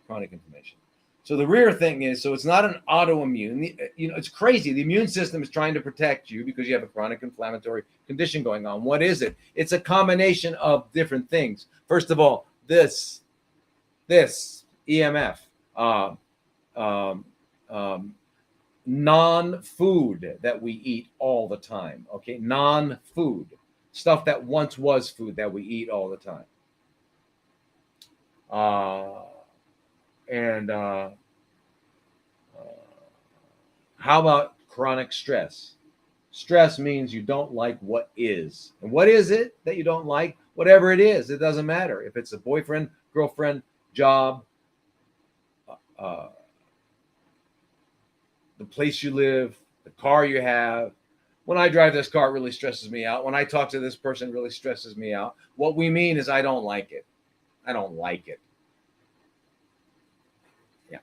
chronic inflammation. So the real thing is, so it's not an autoimmune. It's crazy. The immune system is trying to protect you because you have a chronic inflammatory condition going on. What is it? It's a combination of different things. First of all, this EMF, non-food that we eat all the time. Okay, non-food stuff that once was food that we eat all the time. How about chronic stress? Stress means you don't like what is. And what is it that you don't like? Whatever it is, it doesn't matter. If it's a boyfriend, girlfriend, job, the place you live, the car you have. When I drive this car, it really stresses me out. When I talk to this person, it really stresses me out. What we mean is I don't like it. I don't like it. Yeah.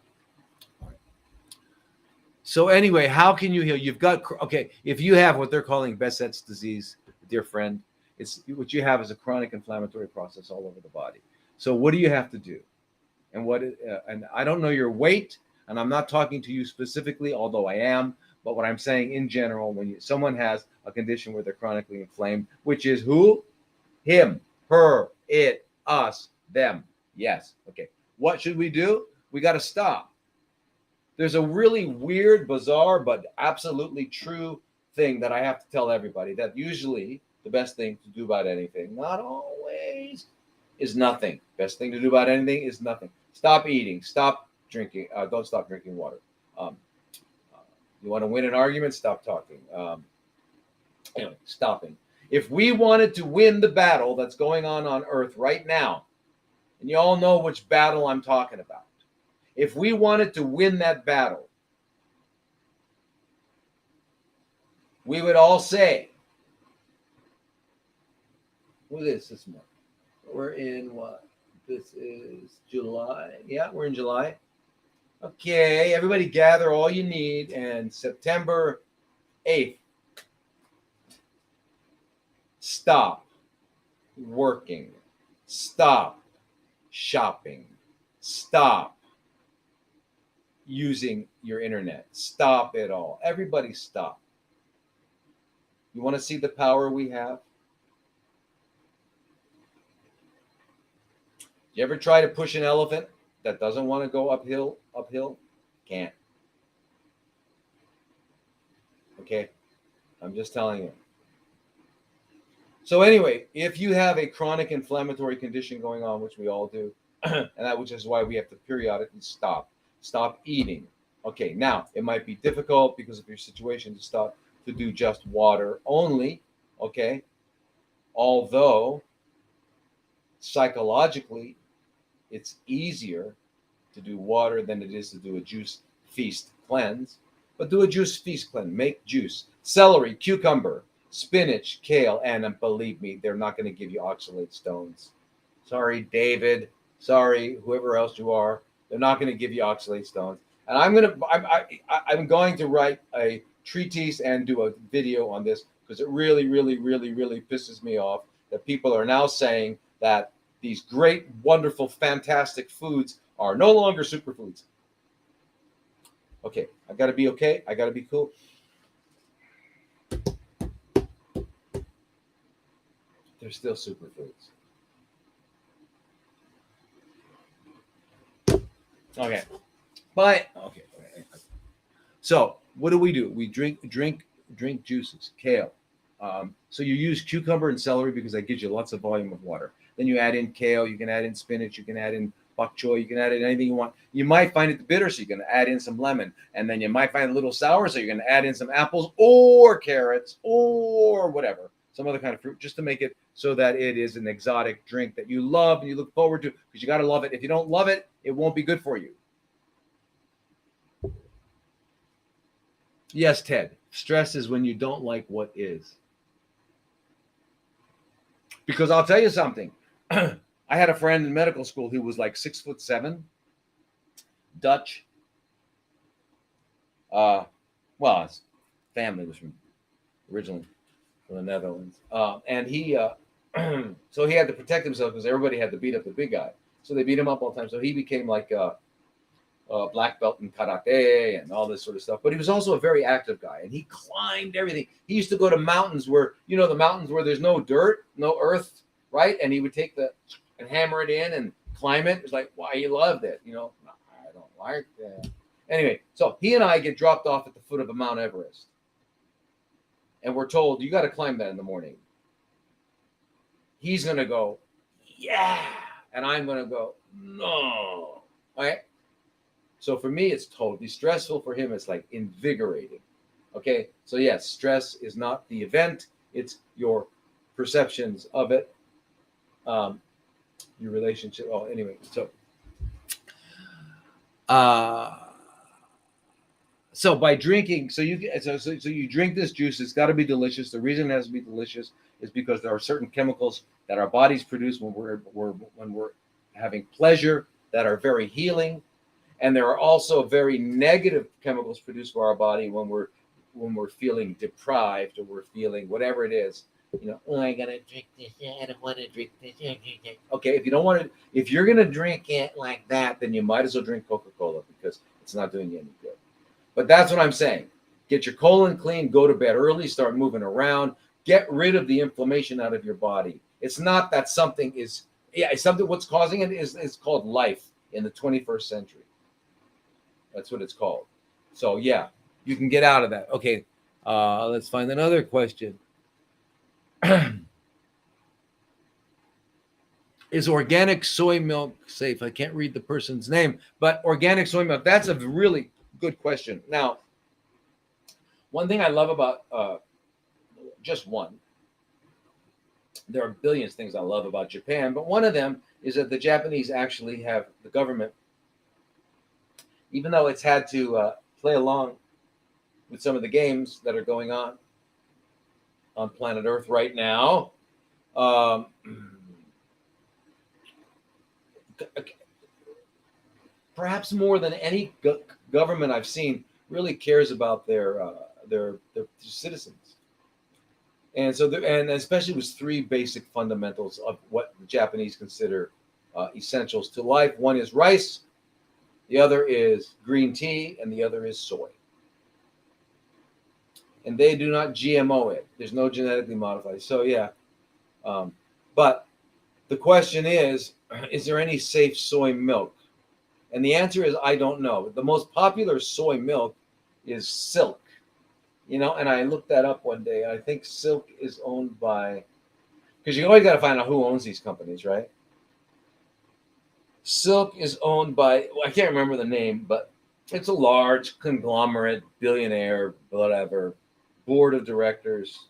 So anyway, how can you heal? You've got, okay, if you have what they're calling Behçet's disease, dear friend, it's what you have is a chronic inflammatory process all over the body. So what do you have to do? And and I don't know your weight, and I'm not talking to you specifically, although I am, but what I'm saying in general, when someone has a condition where they're chronically inflamed, which is who? Him, her, it, us, them. Yes. Okay. What should we do? We got to stop. There's a really weird, bizarre, but absolutely true thing that I have to tell everybody, that usually the best thing to do about anything, not always, is nothing. Best thing to do about anything is nothing. Stop eating. Stop drinking. Don't stop drinking water. You want to win an argument? Stop talking. Anyway, stopping. If we wanted to win the battle that's going on Earth right now, and you all know which battle I'm talking about, if we wanted to win that battle, we would all say, what is this month? We're in what? This is July. Yeah, we're in July. Okay, everybody gather all you need, and September 8th, stop working, stop shopping, stop using your internet, stop it all. Everybody stop. You want to see the power we have? You ever try to push an elephant that doesn't want to go uphill? Can't. Okay, I'm just telling you. So anyway, if you have a chronic inflammatory condition going on, which we all do, and that which is why we have to periodically stop eating. Okay, now it might be difficult because of your situation to stop to do just water only. Okay, although psychologically it's easier to do water than it is to do a juice feast cleanse. But do a juice feast cleanse. Make juice. Celery, cucumber, spinach, kale, and believe me, they're not going to give you oxalate stones. Sorry, David. Sorry, whoever else you are. They're not going to give you oxalate stones. And I'm going to write a treatise and do a video on this because it really, really, really, really pisses me off that people are now saying that these great, wonderful, fantastic foods are no longer superfoods. Okay, I got to be okay. I got to be cool. They're still superfoods. Okay. But okay. So what do? We drink juices, kale. So you use cucumber and celery because that gives you lots of volume of water. Then you add in kale. You can add in spinach. You can add in bok choy. You can add in anything you want. You might find it bitter, so you're going to add in some lemon, and then you might find it a little sour, so you're going to add in some apples or carrots or whatever, some other kind of fruit, just to make it so that it is an exotic drink that you love and you look forward to, because you got to love it. If you don't love it, it won't be good for you. Yes, Ted. Stress is when you don't like what is. Because I'll tell you something. I had a friend in medical school who was like 6'7", Dutch. Well, his family was originally from the Netherlands, and he so he had to protect himself because everybody had to beat up the big guy. So they beat him up all the time. So he became like a black belt in karate and all this sort of stuff. But he was also a very active guy, and he climbed everything. He used to go to mountains where, the mountains where there's no dirt, no earth, right? And he would take and hammer it in and climb it. It's like, why he loved it, I don't like that. Anyway, so he and I get dropped off at the foot of a Mount Everest, and we're told you got to climb that in the morning. He's gonna go, yeah, and I'm gonna go, no. All right. So for me, it's totally stressful. For him, it's like invigorating. Okay. So yes, stress is not the event; it's your perceptions of it, your relationship. Oh, anyway, so by drinking, so you drink this juice. It's got to be delicious. The reason it has to be delicious is because there are certain chemicals that our bodies produce when we're having pleasure that are very healing. And there are also very negative chemicals produced by our body when we're feeling deprived, or we're feeling whatever it is. Oh, I gotta drink this. I don't want to drink this. Okay, if you're gonna drink it like that, then you might as well drink Coca-Cola, because it's not doing you any good. But that's what I'm saying. Get your colon clean. Go to bed early. Start moving around. Get rid of the inflammation out of your body. It's not that something is. Yeah, it's something. What's causing it is called life in the 21st century. That's what it's called. So yeah, you can get out of that. Okay, let's find another question. Is organic soy milk safe? I can't read the person's name, but organic soy milk, that's a really good question. Now, one thing I love about, just one, there are billions of things I love about Japan, but one of them is that the Japanese actually have the government, even though it's had to play along with some of the games that are going on planet Earth right now, perhaps more than any government I've seen, really cares about their citizens. And so, and especially with three basic fundamentals of what the Japanese consider essentials to life. One is rice, the other is green tea, and the other is soy. And they do not GMO it. There's no genetically modified. So yeah, but the question is, is there any safe soy milk? And the answer is I don't know. The most popular soy milk is Silk. And I looked that up one day. I think Silk is owned by, because you always got to find out who owns these companies, right? Silk is owned by, well, I can't remember the name, but it's a large conglomerate, billionaire, whatever, board of directors.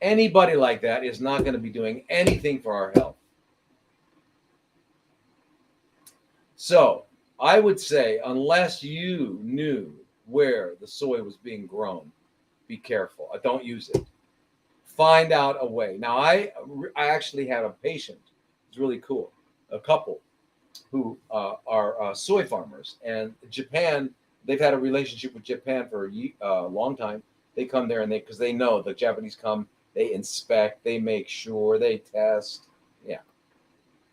Anybody like that is not going to be doing anything for our health. So I would say, unless you knew where the soy was being grown, be careful. Don't use it. Find out a way. Now, I actually had a patient. It's really cool. A couple who are soy farmers, and Japan. They've had a relationship with Japan for a long time. They come there and because they know the Japanese come, they inspect, they make sure, they test. Yeah,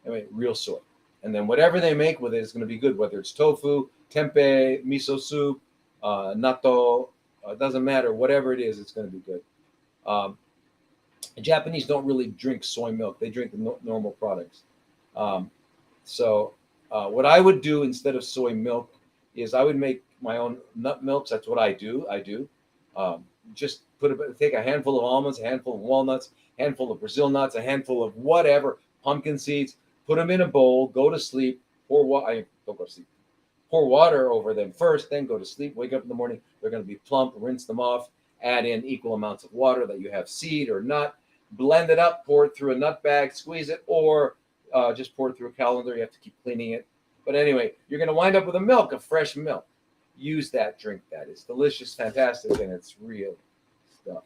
I mean, real soy. And then whatever they make with it is going to be good, whether it's tofu, tempeh, miso soup, natto, it doesn't matter. Whatever it is, it's going to be good. Japanese don't really drink soy milk. They drink the normal products. So what I would do instead of soy milk is I would make my own nut milks. That's what I do. Just take a handful of almonds, a handful of walnuts, a handful of Brazil nuts, a handful of whatever, pumpkin seeds, put them in a bowl, go to sleep, don't go to sleep. Pour water over them first, then go to sleep. Wake up in the morning, they're going to be plump, rinse them off, add in equal amounts of water that you have seed or nut, blend it up, pour it through a nut bag, squeeze it, or just pour it through a colander. You have to keep cleaning it. But anyway, you're going to wind up with a fresh milk. Use that, drink that. It's delicious, fantastic, and it's real stuff.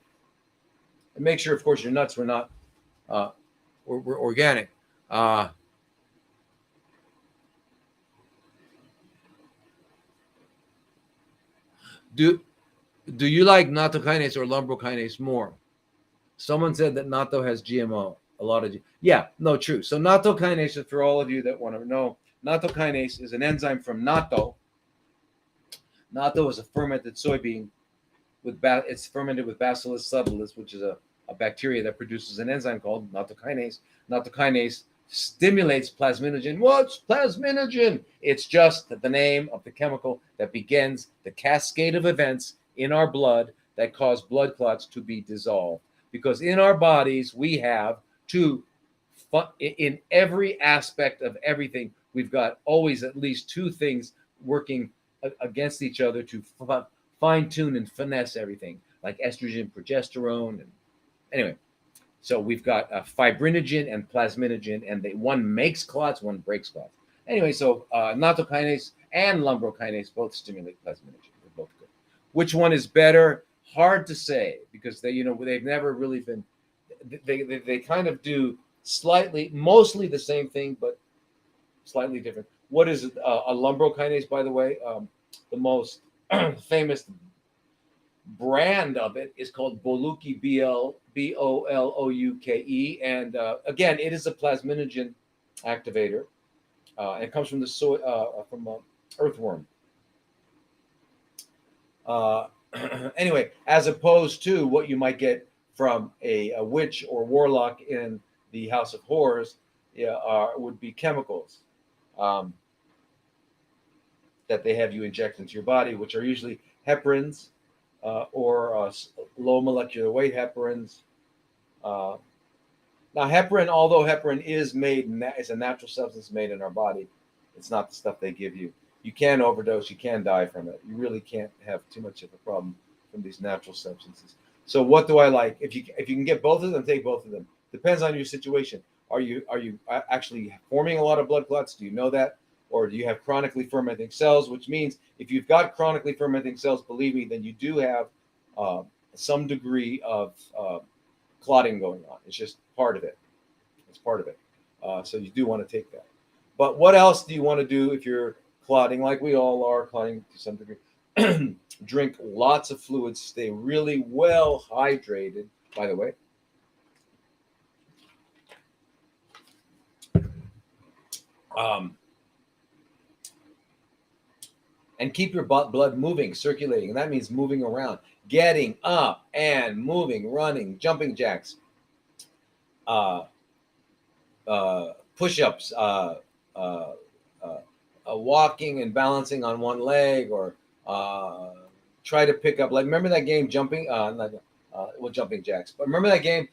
And make sure, of course, your nuts were not were organic. Do you like natto kinase or lumbro kinase more? Someone said that natto has GMO. A lot of true. So natto kinase, for all of you that want to know, natto kinase is an enzyme from natto. Natto is a fermented soybean it's fermented with Bacillus subtilis, which is a bacteria that produces an enzyme called natto kinase. Natto kinase stimulates plasminogen. What's plasminogen? It's just the name of the chemical that begins the cascade of events in our blood that cause blood clots to be dissolved. Because in our bodies, we have in every aspect of everything, we've got always at least two things working against each other to fine-tune and finesse everything, like estrogen, progesterone. And anyway, so we've got fibrinogen and plasminogen, and one makes clots, one breaks clots. Anyway, so natto kinase and lumbro kinase both stimulate plasminogen. They're both good. Which one is better? Hard to say, because they've never really been. They kind of do mostly the same thing, but slightly different. What is it? A lumbro kinase, by the way? The most famous brand of it is called Boluke, Boluke, and again, it is a plasminogen activator. It comes from the soy, from earthworm. Anyway, as opposed to what you might get from a witch or warlock in the House of Horrors, would be chemicals that they have you inject into your body, which are usually heparins or low molecular weight heparins. Now, heparin, although heparin is it's a natural substance made in our body, it's not the stuff they give you. You can overdose, you can die from it. You really can't have too much of a problem from these natural substances. So what do I like? If you can get both of them, take both of them. Depends on your situation. Are you actually forming a lot of blood clots? Do you know that? Or do you have chronically fermenting cells? Which means if you've got chronically fermenting cells, believe me, then you do have some degree of clotting going on. It's just part of it. It's part of it. So you do want to take that. But what else do you want to do if you're clotting, like we all are clotting to some degree? Drink lots of fluids. Stay really well hydrated, by the way. And keep your blood moving, circulating. And that means moving around, getting up and moving, running, jumping jacks, push-ups, uh, walking and balancing on one leg, or uh, try to pick up. Like, remember that game, jumping? Not, well, jumping jacks. But remember that game,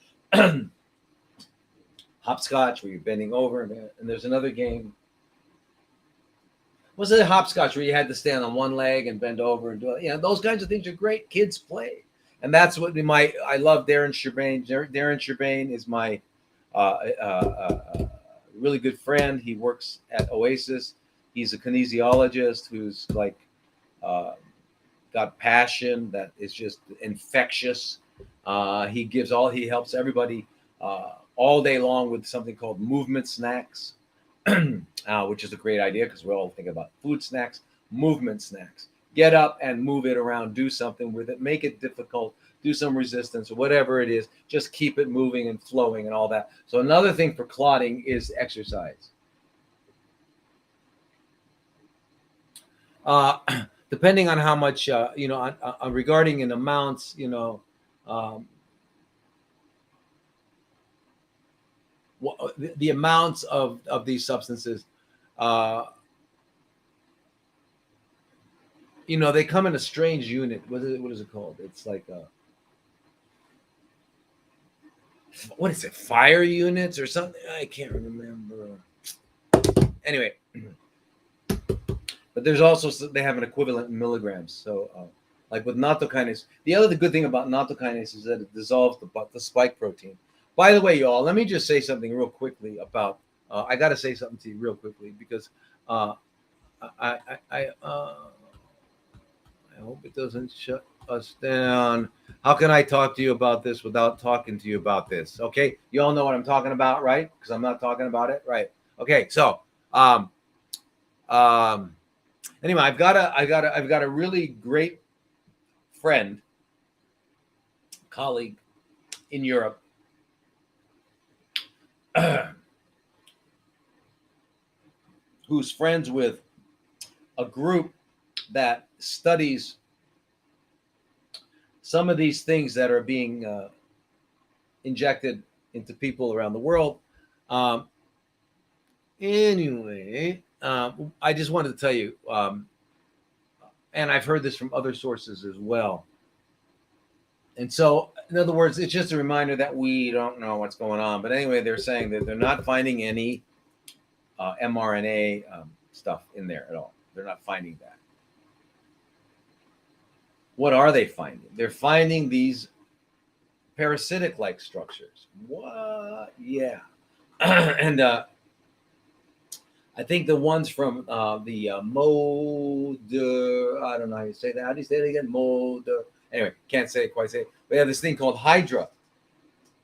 hopscotch, where you're bending over, and there's another game. Was it hopscotch where you had to stand on one leg and bend over and do it? Those kinds of things are great. Kids play, and that's what I love Darren Sherbane. Darren Sherbane is my really good friend. He works at Oasis. He's a kinesiologist who's like got passion that is just infectious. He helps everybody all day long with something called movement snacks, which is a great idea because we're all thinking about food snacks, movement snacks. Get up and move it around, do something with it, make it difficult, do some resistance, or whatever it is. Just keep it moving and flowing and all that. So another thing for clotting is exercise. Depending on how much, regarding in amounts, the amounts of these substances, they come in a strange unit. What is it called? It's like what is it? Fire units or something? I can't remember. Anyway, but there's also, they have an equivalent in milligrams. So, like with nattokinase, the other good thing about nattokinase is that it dissolves the spike protein. By the way, y'all, let me just say something real quickly about. I got to say something to you real quickly because I hope it doesn't shut us down. How can I talk to you about this without talking to you about this? Okay, you all know what I'm talking about, right? Because I'm not talking about it, right? Okay, so anyway, I've got a really great friend, colleague in Europe, who's friends with a group that studies some of these things that are being injected into people around the world. Anyway, I just wanted to tell you, and I've heard this from other sources as well. And so, in other words, it's just a reminder that we don't know what's going on. But anyway, they're saying that they're not finding any mRNA stuff in there at all. They're not finding that. What are they finding? They're finding these parasitic-like structures. What? Yeah. And I think the ones from the Moder, I don't know how you say that. How do you say it again? Moder. Anyway, can't quite say it. We have this thing called Hydra.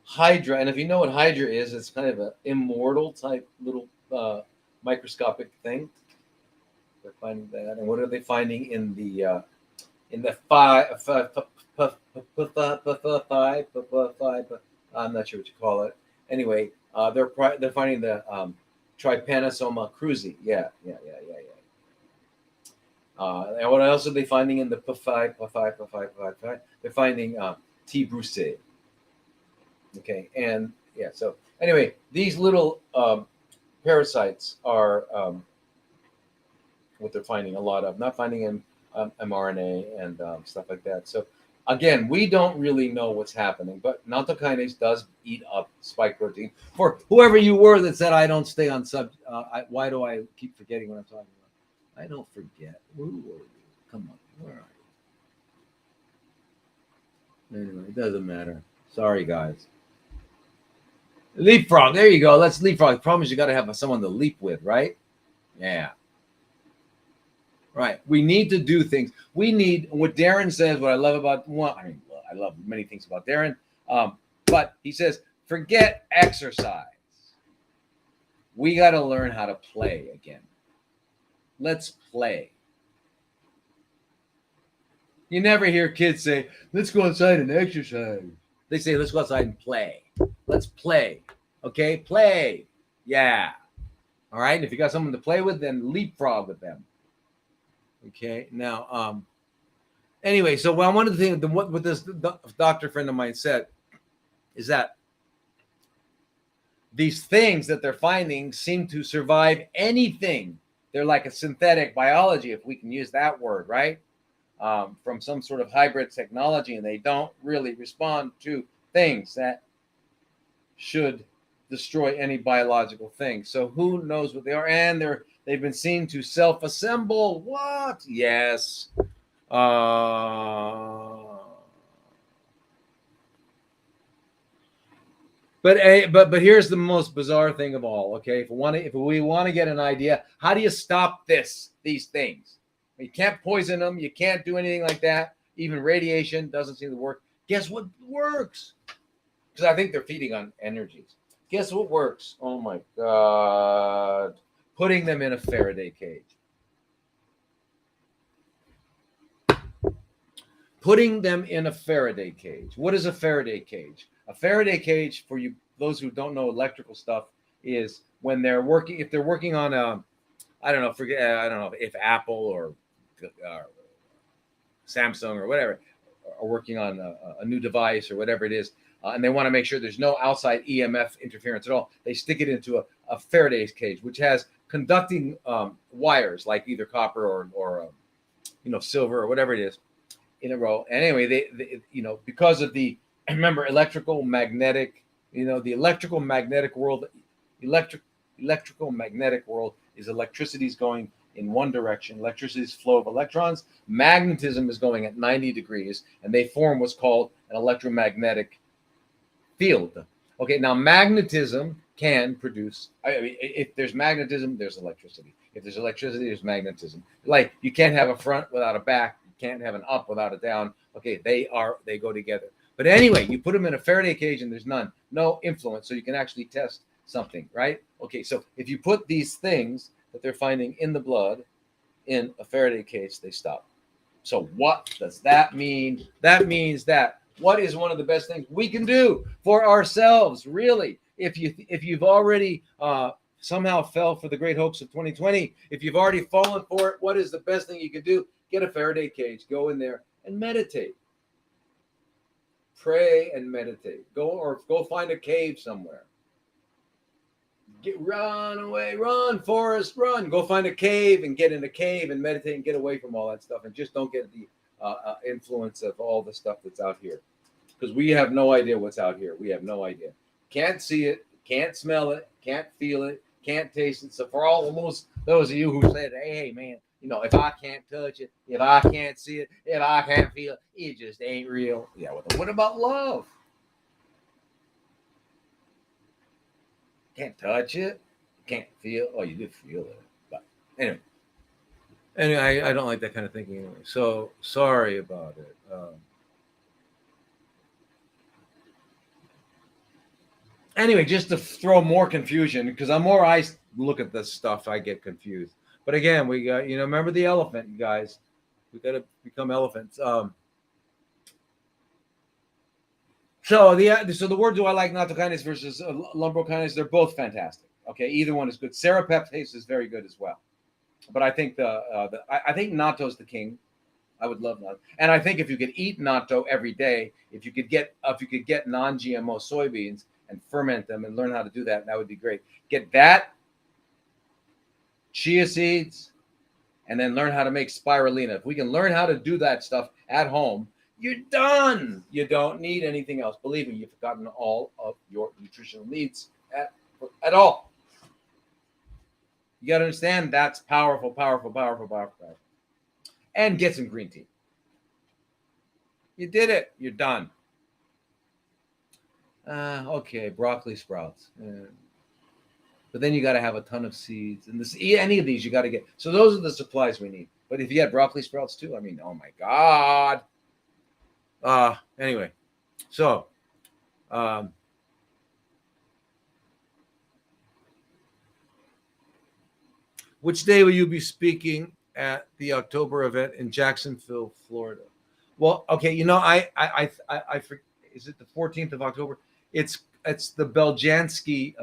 Hydra, and if you know what Hydra is, it's kind of an immortal type little microscopic thing. They're finding that. And what are they finding in the five? I'm not sure what you call it. Anyway, they're finding the Trypanosoma cruzi. Yeah. And what else are they finding in the P5? They're finding T. brucei. Okay, and yeah. So anyway, these little parasites are what they're finding a lot of. Not finding in mRNA and stuff like that. So again, we don't really know what's happening, but nattokinase does eat up spike protein. For whoever you were that said I don't stay on why do I keep forgetting what I'm talking about? I don't forget. Who were you? Come on, where are you? Anyway, it doesn't matter. Sorry, guys. Leapfrog. There you go. Let's leapfrog. The problem is you got to have someone to leap with, right? Yeah. Right. We need to do things. We need what Darren says. What I love about I love many things about Darren, but he says forget exercise. We got to learn how to play again. Let's play. You never hear kids say, "Let's go outside and exercise." They say, "Let's go outside and play." Let's play. Okay, play. Yeah. All right. And if you got someone to play with, then leapfrog with them. Okay. Now, anyway, so one of the things what this doctor friend of mine said is that these things that they're finding seem to survive anything. They're like a synthetic biology, if we can use that word, right? From some sort of hybrid technology, and they don't really respond to things that should destroy any biological thing. So who knows what they are? And they've been seen to self-assemble. What? Yes. But here's the most bizarre thing of all. Okay, if we want to get an idea, how do you stop these things? You can't poison them. You can't do anything like that. Even radiation doesn't seem to work. Guess what works? Because I think they're feeding on energies. Guess what works? Oh my God! Putting them in a Faraday cage. Putting them in a Faraday cage. What is a Faraday cage? A Faraday cage, for you those who don't know electrical stuff, is when they're working. If they're working on I don't know if Apple or Samsung or whatever are working on a new device or whatever it is, and they want to make sure there's no outside EMF interference at all. They stick it into a Faraday's cage, which has conducting wires like either copper or silver or whatever it is in a row. And anyway, they because of the remember electrical magnetic, the electrical magnetic world is electricity's going in one direction. Electricity's flow of electrons. Magnetism is going at 90 degrees, and they form what's called an electromagnetic field. Okay, now magnetism can produce. If there's magnetism, there's electricity. If there's electricity, there's magnetism. Like you can't have a front without a back. You can't have an up without a down. Okay, they go together. But anyway, you put them in a Faraday cage and there's no influence, so you can actually test something, right? Okay, so if you put these things that they're finding in the blood in a Faraday cage, they stop. So what does that mean? That means that what is one of the best things we can do for ourselves, really? If you've already somehow fell for the great hoax of 2020, if you've already fallen for it, what is the best thing you can do? Get a Faraday cage, go in there and meditate. Pray and meditate. Go find a cave somewhere. Run away, run, Forrest, run. Go find a cave and get in a cave and meditate and get away from all that stuff, and just don't get the influence of all the stuff that's out here, because we have no idea what's out here. We have no idea. Can't see it, can't smell it, can't feel it, can't taste it. So for almost those of you who said, hey man, if I can't touch it, if I can't see it, if I can't feel it, it just ain't real. Yeah, what about love? Can't touch it, can't feel. Oh, you do feel it, but anyway, I don't like that kind of thinking anyway. So sorry about it. Anyway, just to throw more confusion, because the more I look at this stuff, I get confused. But again, we got remember the elephant, you guys. We got to become elephants. So the word do I like nattokinase versus lumbrokinase, they're both fantastic. Okay, either one is good. Serrapeptase is very good as well, but I think I think natto's the king. I would love natto, and I think if you could eat natto every day, if you could get non-GMO soybeans and ferment them and learn how to do that, that would be great. Get that, chia seeds, and then learn how to make spirulina. If we can learn how to do that stuff at home, you're done. You don't need anything else. Believe me, you've gotten all of your nutritional needs at all. You got to understand that's powerful, powerful, powerful, powerful, powerful. And get some green tea. You did it. You're done. Okay, broccoli sprouts. But then you got to have a ton of seeds. And any of these you got to get. So those are the supplies we need. But if you had broccoli sprouts too, I mean, oh my God. Anyway, so which day will you be speaking at the October event in Jacksonville, Florida? Well, okay, I is it the 14th of October? It's the Beljanski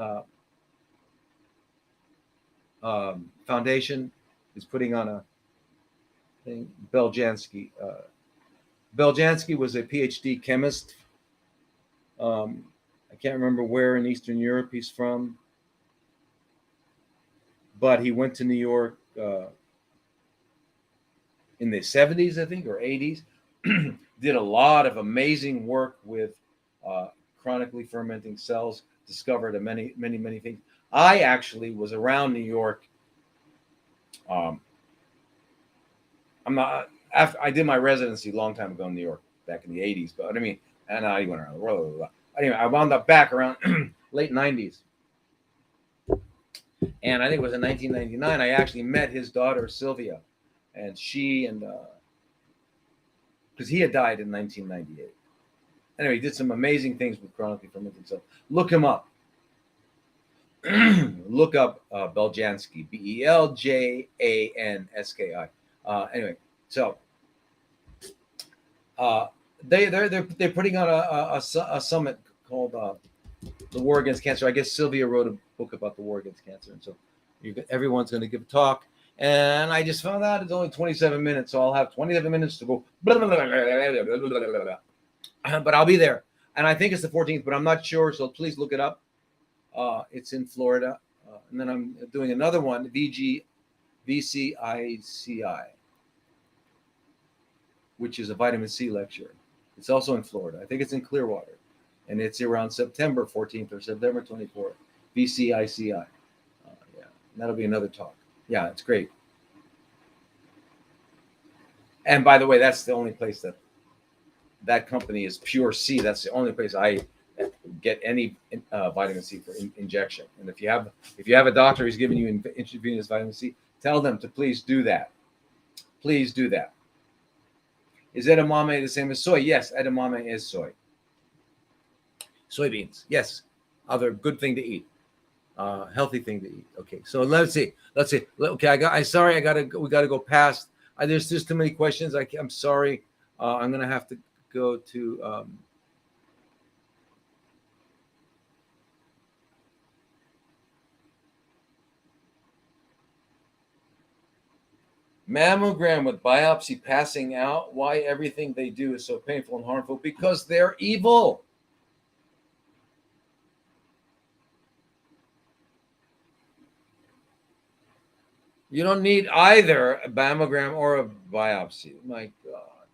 Foundation is putting on a thing. Beljanski was a PhD chemist. I can't remember where in Eastern Europe he's from, but he went to New York in the 70s, I think, or 80s. Did a lot of amazing work with uh, chronically fermenting cells, discovered many, many, many things. I actually was around New York. Um, I'm not. After I did my residency a long time ago in New York, back in the 80s, but I mean, and I went around the world. Blah, blah, blah. Anyway, I wound up back around late 90s, and I think it was in 1999. I actually met his daughter Sylvia, and she and because he had died in 1998. Anyway, he did some amazing things with chronically fermenting cells. Look him up. Look up Beljanski, Beljanski. Anyway, so they're putting on a summit called the War Against Cancer. I guess Sylvia wrote a book about the war against cancer, and so everyone's going to give a talk. And I just found out it's only 27 minutes, so I'll have 27 minutes to go. But I'll be there, and I think it's the 14th, but I'm not sure. So please look it up. It's in Florida, and then I'm doing another one, VCICI, which is a vitamin C lecture. It's also in Florida. I think it's in Clearwater, and it's around September 14th or September 24th. VCICI. Yeah, that'll be another talk. Yeah, it's great. And by the way, that's the only place that company is Pure C. That's the only place I get any vitamin C for injection. And if you have a doctor who's giving you intravenous vitamin C, tell them to please do that. Please do that. Is edamame the same as soy? Yes, edamame is soy. Soybeans, yes, other good thing to eat, healthy thing to eat. Okay, so let's see. Okay, we gotta go past. There's just too many questions. I'm sorry. I'm gonna have to go to. Mammogram with biopsy passing out. Why everything they do is so painful and harmful? Because they're evil. You don't need either a mammogram or a biopsy. My God.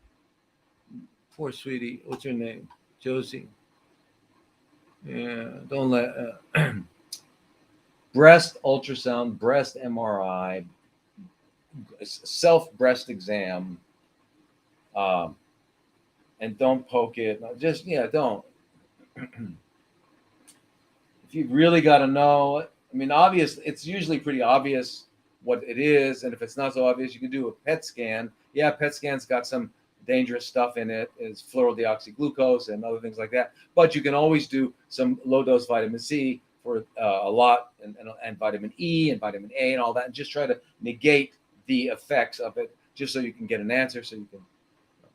Poor sweetie. What's your name? Josie. Yeah, don't let breast ultrasound, breast MRI, self breast exam, and don't poke it. Just don't. If you really got to know, I mean, obvious. It's usually pretty obvious what it is, and if it's not so obvious, you can do a PET scan. Yeah, PET scan's got some dangerous stuff in it, is fluorodeoxyglucose and other things like that. But you can always do some low dose vitamin C for a lot, and vitamin E and vitamin A and all that, and just try to negate the effects of it, just so you can get an answer. So you can.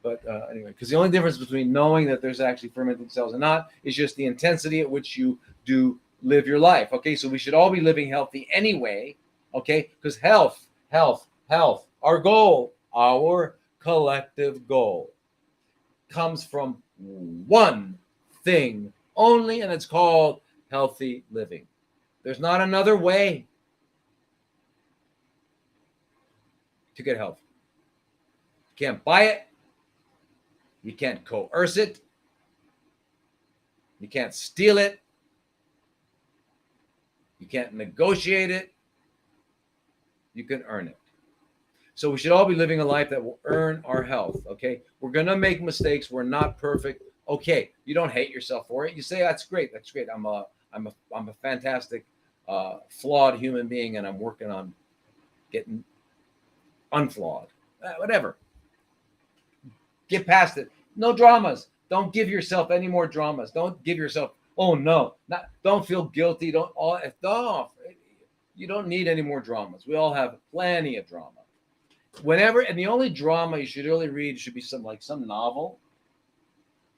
But anyway, because the only difference between knowing that there's actually fermenting cells and not is just the intensity at which you do live your life. Okay, so we should all be living healthy anyway. Okay, because health, our goal, our collective goal, comes from one thing only, and it's called healthy living. There's not another way to get health. You can't buy it. You can't coerce it. You can't steal it. You can't negotiate it. You can earn it. So we should all be living a life that will earn our health. Okay, we're gonna make mistakes. We're not perfect. Okay, you don't hate yourself for it. You say that's great. That's great. I'm a fantastic, flawed human being, and I'm working on getting unflawed. Whatever. Get past it. No dramas. Don't give yourself any more dramas. Don't give yourself. Oh no. Don't feel guilty. Don't. You don't need any more dramas. We all have plenty of drama. And the only drama you should really read should be some novel,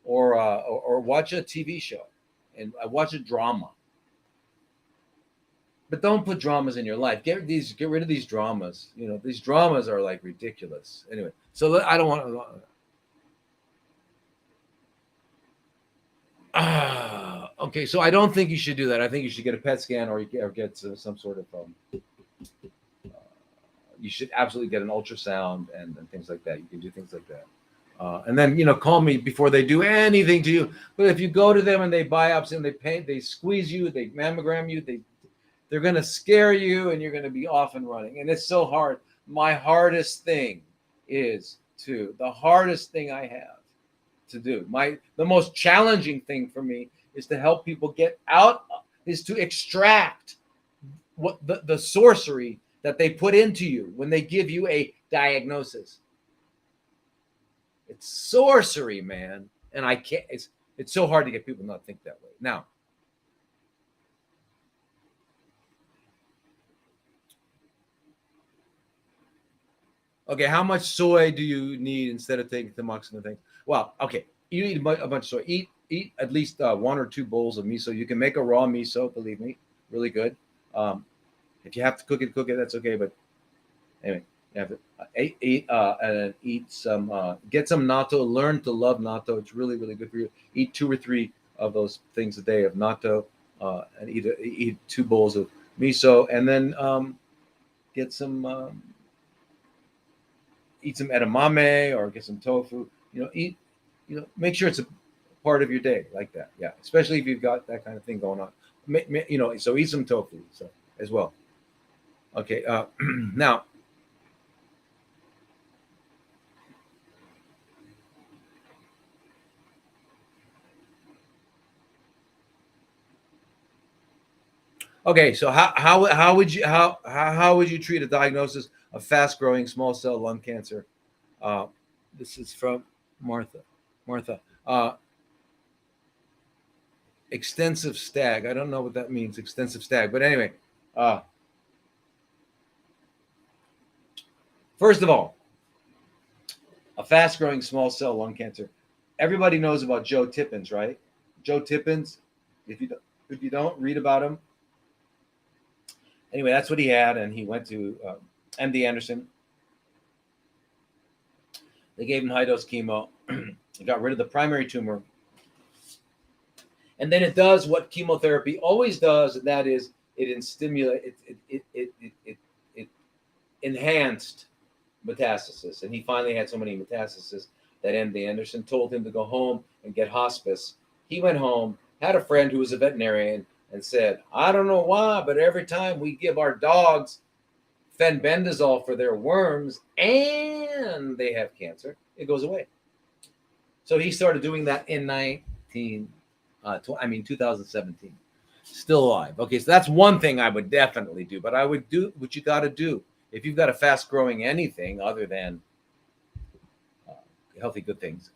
or watch a TV show, and watch a drama. But don't put dramas in your life. Get rid of these dramas. These dramas are like ridiculous. Anyway, so I don't want to. Okay, so I don't think you should do that. I think you should get a PET scan or get some sort of. You should absolutely get an ultrasound and things like that. You can do things like that. And then call me before they do anything to you. But if you go to them and they biopsy and they paint, they squeeze you, they mammogram you, they're going to scare you, and you're going to be off and running. And it's so hard. The hardest thing I have to do. The most challenging thing for me is to help people get out, is to extract what the sorcery that they put into you when they give you a diagnosis. It's sorcery, man. And I can't, it's so hard to get people not think that way. Now, okay, how much soy do you need instead of taking tamoxifen thing? Well, okay, you eat a bunch of soy. Eat at least 1 or 2 bowls of miso. You can make a raw miso, believe me, really good. If you have to cook it, that's okay. But anyway, you have to eat some, get some natto. Learn to love natto. It's really, really good for you. Eat 2 or 3 of those things a day of natto, and eat 2 bowls of miso, and then get some. Eat some edamame or get some tofu. Make sure it's a part of your day like that. Yeah, especially if you've got that kind of thing going on. So eat some tofu as well. Okay, now. Okay, so how would you treat a diagnosis of fast growing small cell lung cancer? This is from Martha. Extensive stag. I don't know what that means, extensive stag. But anyway, first of all, a fast growing small cell lung cancer. Everybody knows about Joe Tippins, right? Joe Tippins. If you don't, read about him. Anyway, that's what he had, and he went to MD Anderson. They gave him high dose chemo. He got rid of the primary tumor. And then it does what chemotherapy always does, and that is it enhanced metastasis. And he finally had so many metastases that MD Anderson told him to go home and get hospice. He went home, had a friend who was a veterinarian, and said, I don't know why, but every time we give our dogs fenbendazole for their worms and they have cancer, it goes away. So he started doing that in 2017. Still alive. Okay, so that's one thing I would definitely do. But I would do what you got to do if you've got a fast growing anything other than healthy good things.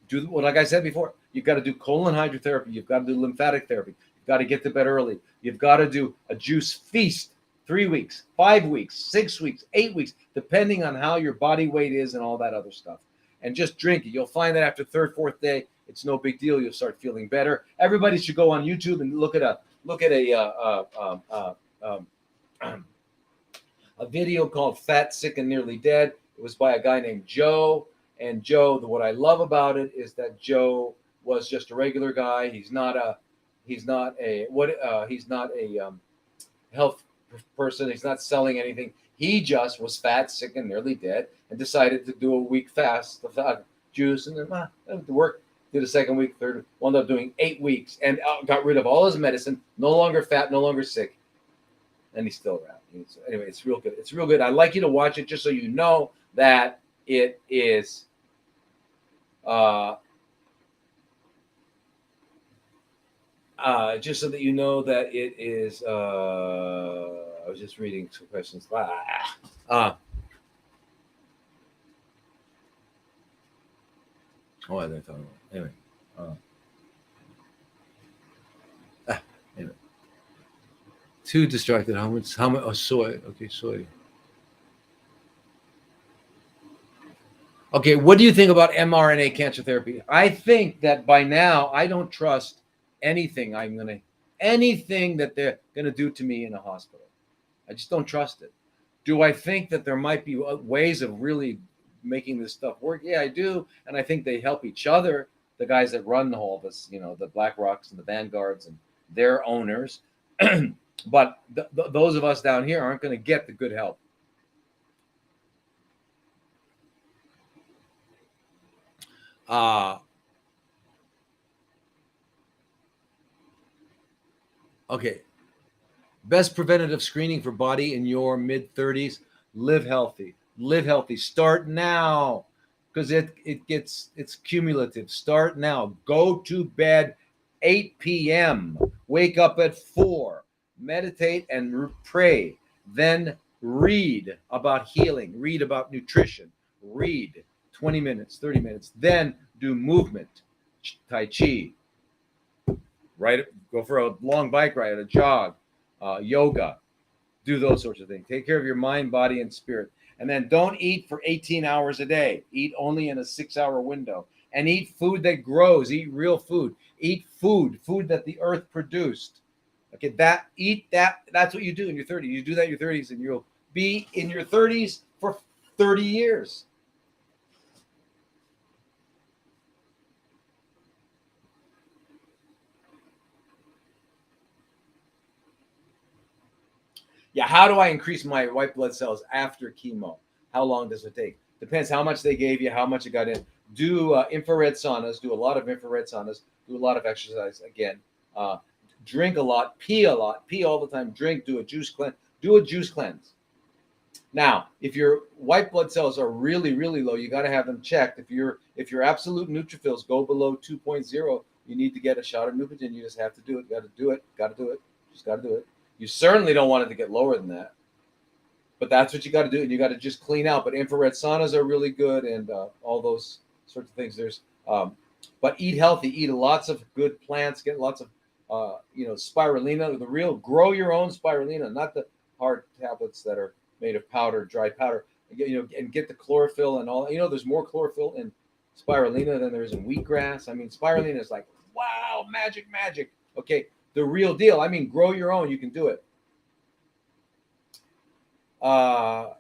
Do what, like I said before, you've got to do colon hydrotherapy. You've got to do lymphatic therapy. You've got to get to bed early. You've got to do a juice feast 3 weeks, 5 weeks, 6 weeks, 8 weeks, depending on how your body weight is and all that other stuff. And just drink it. You'll find that after 3rd, 4th day, it's no big deal. You'll start feeling better. Everybody should go on YouTube and look at a video called "Fat, Sick, and Nearly Dead." It was by a guy named Joe. And Joe, what I love about it is that Joe was just a regular guy. He's not a health person. He's not selling anything. He just was fat, sick, and nearly dead, and decided to do a week fast of juice, and then went to work. Did a second week, third, wound up doing 8 weeks, and got rid of all his medicine. No longer fat, no longer sick, and he's still around. Anyway, it's real good. It's real good. I'd like you to watch it just so you know that it is. Just so that you know that it is. I was just reading some questions. Oh, I didn't talk about it. Anyway. Anyway. Too distracted. How much? Oh, soy. Okay, soy. Okay, what do you think about mRNA cancer therapy? I think that by now I don't trust anything that they're gonna do to me in a hospital. I just don't trust it. Do I think that there might be ways of really making this stuff work? Yeah, I do, and I think they help each other. the guys that run all of us, the Black Rocks and the Vanguards and their owners. But those of us down here aren't going to get the good help. Okay. Best preventative screening for body in your mid-30s. Live healthy. Live healthy. Start now, because it's cumulative. Start now. Go to bed 8 p.m. Wake up at 4. Meditate and pray. Then read about healing. Read about nutrition. Read 20 minutes, 30 minutes. Then do movement. Tai Chi. Right? Go for a long bike ride, a jog. Yoga, do those sorts of things. Take care of your mind, body, and spirit. And then don't eat for 18 hours a day. Eat only in a 6-hour window. And eat food that grows. Eat real food. Eat food that the earth produced. Okay, eat that. That's what you do in your 30s. You do that in your 30s, and you'll be in your 30s for 30 years. Yeah, how do I increase my white blood cells after chemo? How long does it take? Depends how much they gave you, how much it got in. Do infrared saunas. Do a lot of infrared saunas. Do a lot of exercise. Again, drink a lot. Pee a lot. Pee all the time. Drink. Do a juice cleanse. Do a juice cleanse. Now, if your white blood cells are really, really low, you got to have them checked. If your absolute neutrophils go below 2.0, you need to get a shot of Neupogen. You just have to do it. Got to do it. Got to do it. Just got to do it. You certainly don't want it to get lower than that, but that's what you got to do, and you got to just clean out. But infrared saunas are really good, and all those sorts of things. But eat healthy, eat lots of good plants, get lots of, spirulina. Grow your own spirulina, not the hard tablets that are made of powder, dry powder. And get the chlorophyll and all. There's more chlorophyll in spirulina than there is in wheatgrass. I mean, spirulina is like, wow, magic. Okay. The real deal. I mean, grow your own. You can do it. But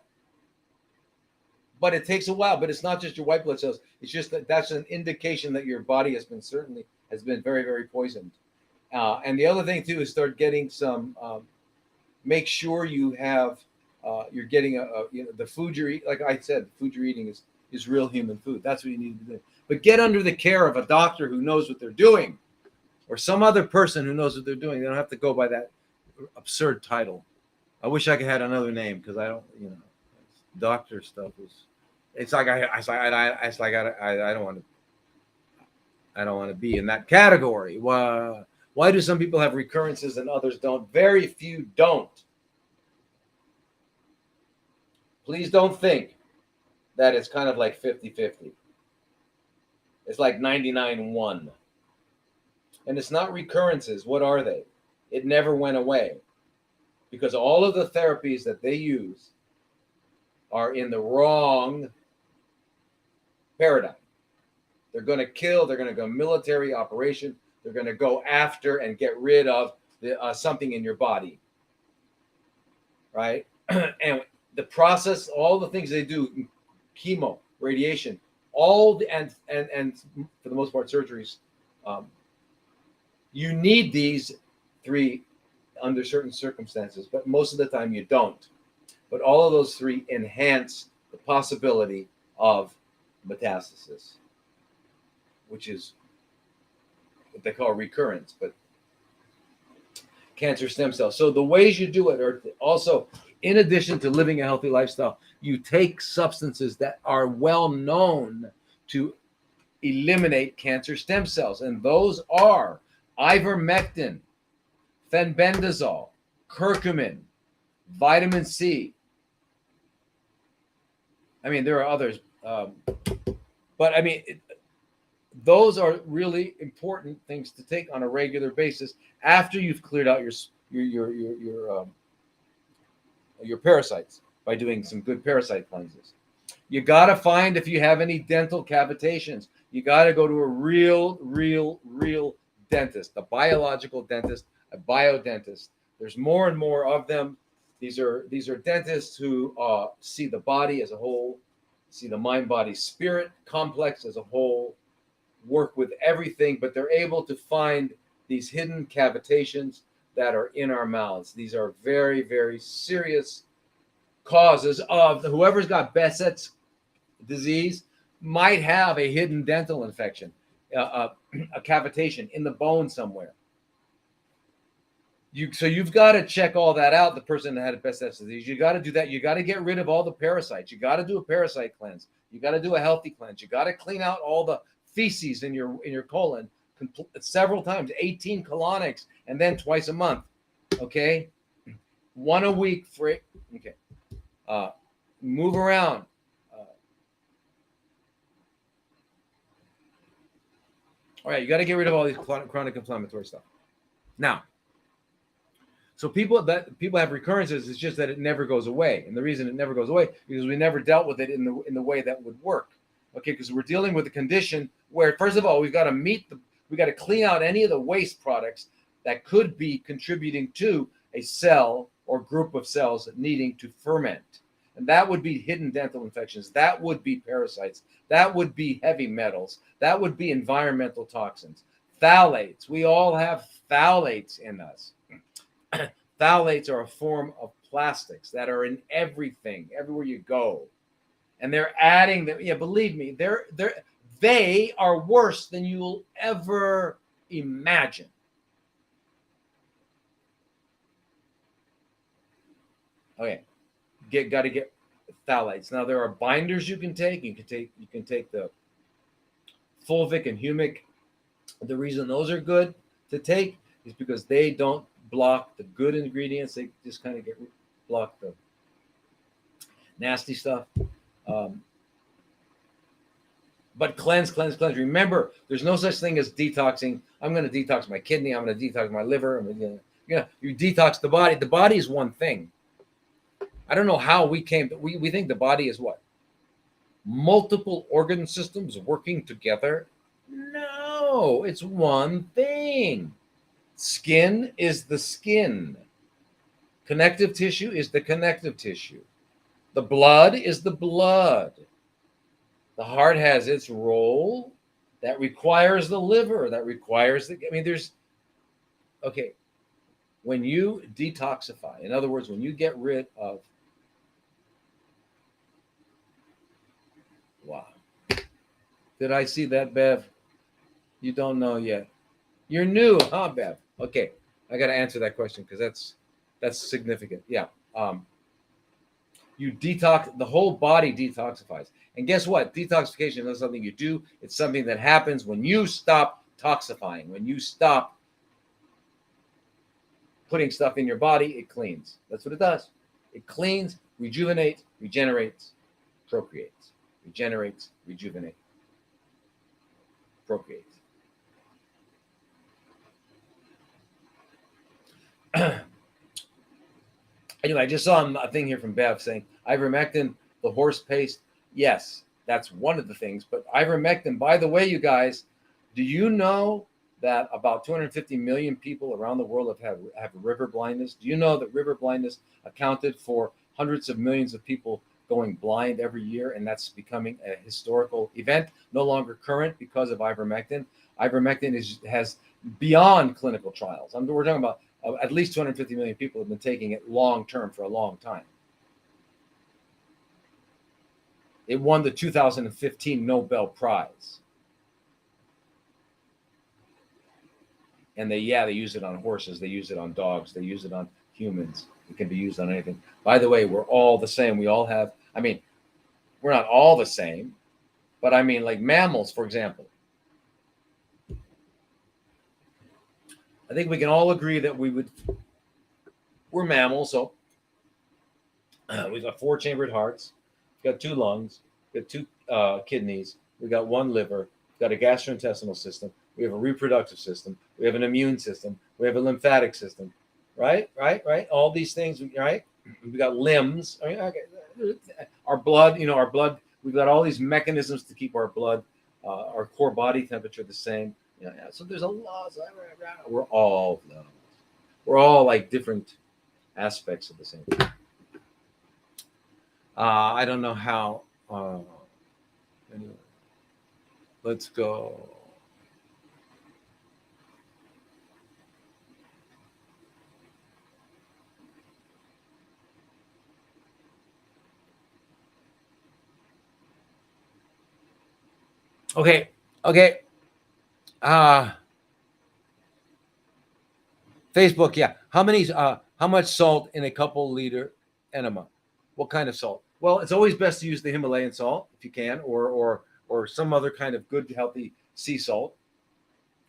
it takes a while. But it's not just your white blood cells. It's just that's an indication that your body has been very, very poisoned. And the other thing too is start getting some. Make sure you have. You're getting the food you're eating. Like I said, the food you're eating is real human food. That's what you need to do. But get under the care of a doctor who knows what they're doing. Or some other person who knows what they're doing. They don't have to go by that absurd title. I wish I could have another name, because I don't, doctor stuff is. It's like I don't want to be in that category. Why do some people have recurrences and others don't? Very few don't. Please don't think that it's kind of like 50-50. It's like 99-1. And it's not recurrences. What are they? It never went away, because all of the therapies that they use are in the wrong paradigm. They're going to kill. They're going to go military operation. They're going to go after and get rid of something in your body, right? And the process, all the things they do, chemo, radiation, and for the most part surgeries. You need these 3 under certain circumstances, but most of the time you don't. But all of those 3 enhance the possibility of metastasis, which is what they call recurrence, but cancer stem cells. So the ways you do it are also, in addition to living a healthy lifestyle, you take substances that are well known to eliminate cancer stem cells, and those are ivermectin, fenbendazole, curcumin, vitamin C. I mean, there are others, but I mean, those are really important things to take on a regular basis after you've cleared out your parasites by doing some good parasite cleanses. You got to find if you have any dental cavitations. You got to go to a real dentist, a biological dentist, a biodentist. There's more and more of them. These are dentists who see the body as a whole, see the mind, body, spirit complex as a whole, work with everything, but they're able to find these hidden cavitations that are in our mouths. These are very, very serious causes of whoever's got Behçet's disease might have a hidden dental infection, a cavitation in the bone somewhere. So you've got to check all that out. The person that had a Behçet's disease, you got to do that. You got to get rid of all the parasites. You got to do a parasite cleanse. You got to do a healthy cleanse. You got to clean out all the feces in your colon several times, 18 colonics, and then twice a month. Okay, one a week for it. Okay, move around. All right, you got to get rid of all these chronic inflammatory stuff. Now, so people have recurrences. It's just that it never goes away, and the reason it never goes away is because we never dealt with it in the way that would work. Okay, because we're dealing with a condition where, first of all, we got to clean out any of the waste products that could be contributing to a cell or group of cells needing to ferment. And that would be hidden dental infections. That would be parasites. That would be heavy metals. That would be environmental toxins. Phthalates. We all have phthalates in us. Phthalates are a form of plastics that are in everything, everywhere you go. And they're adding them. Yeah, believe me, they are worse than you'll ever imagine. Okay, got to get phthalates. Now there are binders you can take. You can take the fulvic and humic. The reason those are good to take is because they don't block the good ingredients. They just kind of block the nasty stuff. But cleanse. Remember, there's no such thing as detoxing. I'm going to detox my kidney. I'm going to detox my liver. You detox the body. The body is one thing. I don't know how we think the body is what? Multiple organ systems working together? No, it's one thing. Skin is the skin. Connective tissue is the connective tissue. The blood is the blood. The heart has its role that requires the liver, when you detoxify, in other words, when you get rid of, wow. Did I see that, Bev? You don't know yet. You're new, huh, Bev? Okay, I got to answer that question because that's significant. Yeah. You detox, the whole body detoxifies. And guess what? Detoxification is not something you do. It's something that happens when you stop toxifying. When you stop putting stuff in your body, it cleans. That's what it does. It cleans, rejuvenates, regenerates, procreates. Regenerates, rejuvenates, procreates. Anyway, I just saw a thing here from Bev saying ivermectin, the horse paste. Yes, that's one of the things. But ivermectin, by the way, you guys, do you know that about 250 million people around the world have river blindness? Do you know that river blindness accounted for hundreds of millions of people going blind every year? And that's becoming a historical event, no longer current because of ivermectin. Ivermectin has beyond clinical trials. We're talking about at least 250 million people have been taking it long term for a long time. It won the 2015 Nobel Prize. And they use it on horses, they use it on dogs, they use it on humans. It can be used on anything. By the way, we're all the same. We all have, we're not all the same, but like mammals, for example. I think we can all agree that we're mammals, so we've got 4 chambered hearts, we've got 2 lungs, we've got 2 kidneys, we've got 1 liver, we've got a gastrointestinal system, we have a reproductive system, we have an immune system, we have a lymphatic system, right? All these things, right? We've got limbs. Our blood, we've got all these mechanisms to keep our blood, our core body temperature the same. So there's a lot. We're all like different aspects of the same thing. I don't know how. Anyway, let's go. Okay. Okay. Uh Facebook, yeah. How much salt in a couple liter enema? What kind of salt? Well, it's always best to use the Himalayan salt if you can, or some other kind of good healthy sea salt.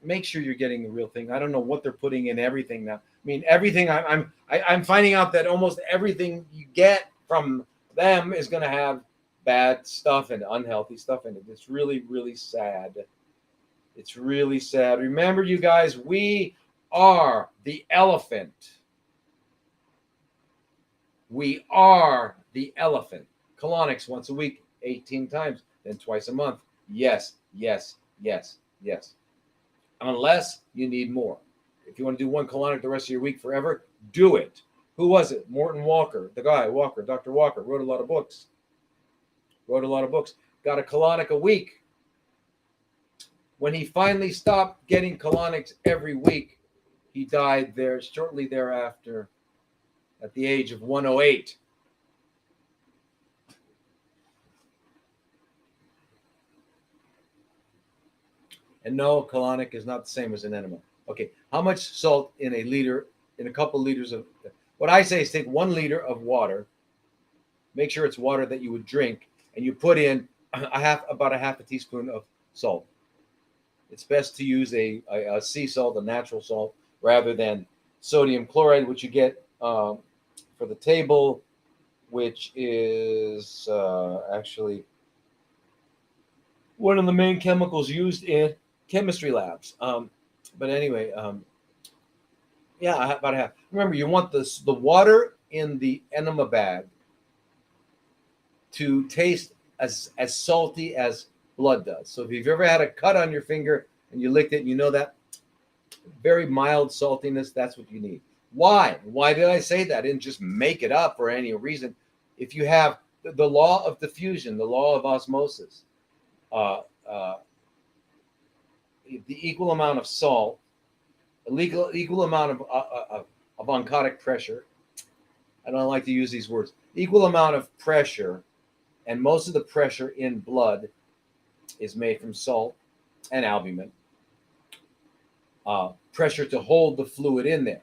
Make sure you're getting the real thing. I don't know what they're putting in everything now. I mean, everything I'm finding out that almost everything you get from them is going to have bad stuff and unhealthy stuff in it. It's really, really sad. It's really sad. Remember, you guys, we are the elephant. We are the elephant. Colonics once a week, 18 times, then twice a month. Yes, yes, yes, yes. Unless you need more. If you want to do one colonic the rest of your week forever, do it. Who was it? Morton Walker, the guy, Walker, Dr. Walker, wrote a lot of books. Got a colonic a week. When he finally stopped getting colonics every week, he died there shortly thereafter at the age of 108. And no, colonic is not the same as an enema. Okay, how much salt in a couple liters of, what I say is take 1 liter of water, make sure it's water that you would drink, and you put in about a half a teaspoon of salt. It's best to use a sea salt, a natural salt, rather than sodium chloride, which you get for the table, which is actually one of the main chemicals used in chemistry labs. But anyway, yeah, about half. Remember, you want the water in the enema bag to taste as salty as blood does. So if you've ever had a cut on your finger and you licked it, and you know that very mild saltiness, that's what you need. Why? Why did I say that? I didn't just make it up for any reason. If you have the law of diffusion, the law of osmosis, uh, uh, the equal amount of salt, equal amount of oncotic pressure. I don't like to use these words. Equal amount of pressure, and most of the pressure in blood is made from salt and albumin. Pressure to hold the fluid in there.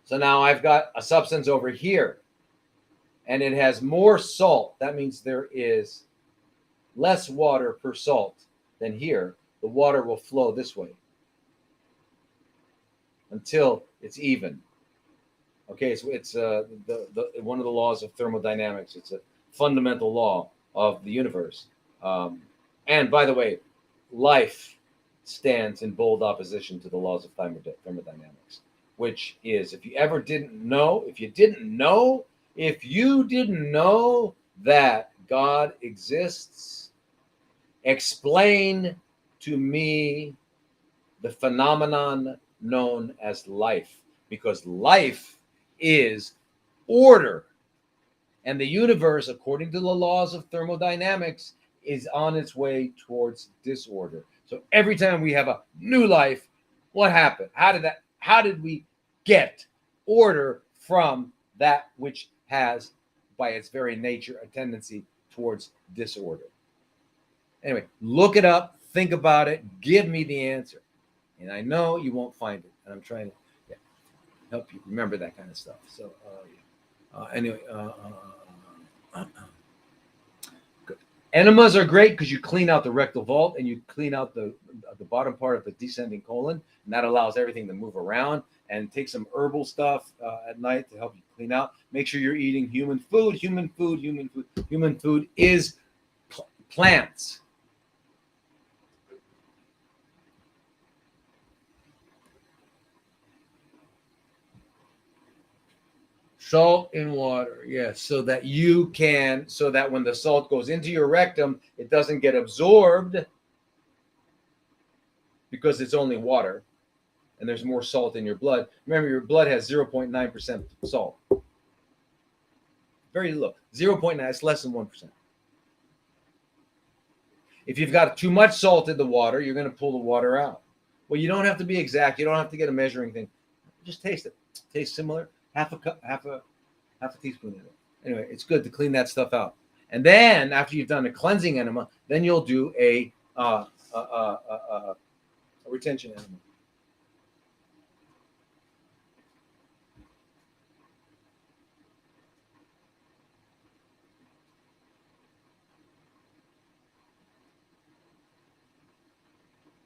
So now I've got a substance over here, and it has more salt. That means there is less water per salt than here. The water will flow this way until it's even. Okay, so it's the one of the laws of thermodynamics. It's a fundamental law of the universe. And by the way, life stands in bold opposition to the laws of thermodynamics, which is, if you didn't know that God exists, explain to me the phenomenon known as life, because life is order. And the universe, according to the laws of thermodynamics, is on its way towards disorder. So every time we have a new life, what happened? How did we get order from that which has, by its very nature, a tendency towards disorder? Anyway, look it up, think about it, give me the answer. And I know you won't find it. And I'm trying to help you remember that kind of stuff. So, anyway, good. Enemas are great because you clean out the rectal vault and you clean out the bottom part of the descending colon, and that allows everything to move around. And take some herbal stuff at night to help you clean out. Make sure you're eating human food. Human food is plants. Salt in water, yes, so that when the salt goes into your rectum, it doesn't get absorbed because it's only water and there's more salt in your blood. Remember, your blood has 0.9% salt. Very low. 0.9, it's less than 1%. If you've got too much salt in the water, you're going to pull the water out. Well, you don't have to be exact. You don't have to get a measuring thing. Just taste it. Tastes similar. Half a teaspoon of it. Anyway, it's good to clean that stuff out. And then after you've done a cleansing enema, then you'll do a uh, uh, uh, uh, uh, a retention animal.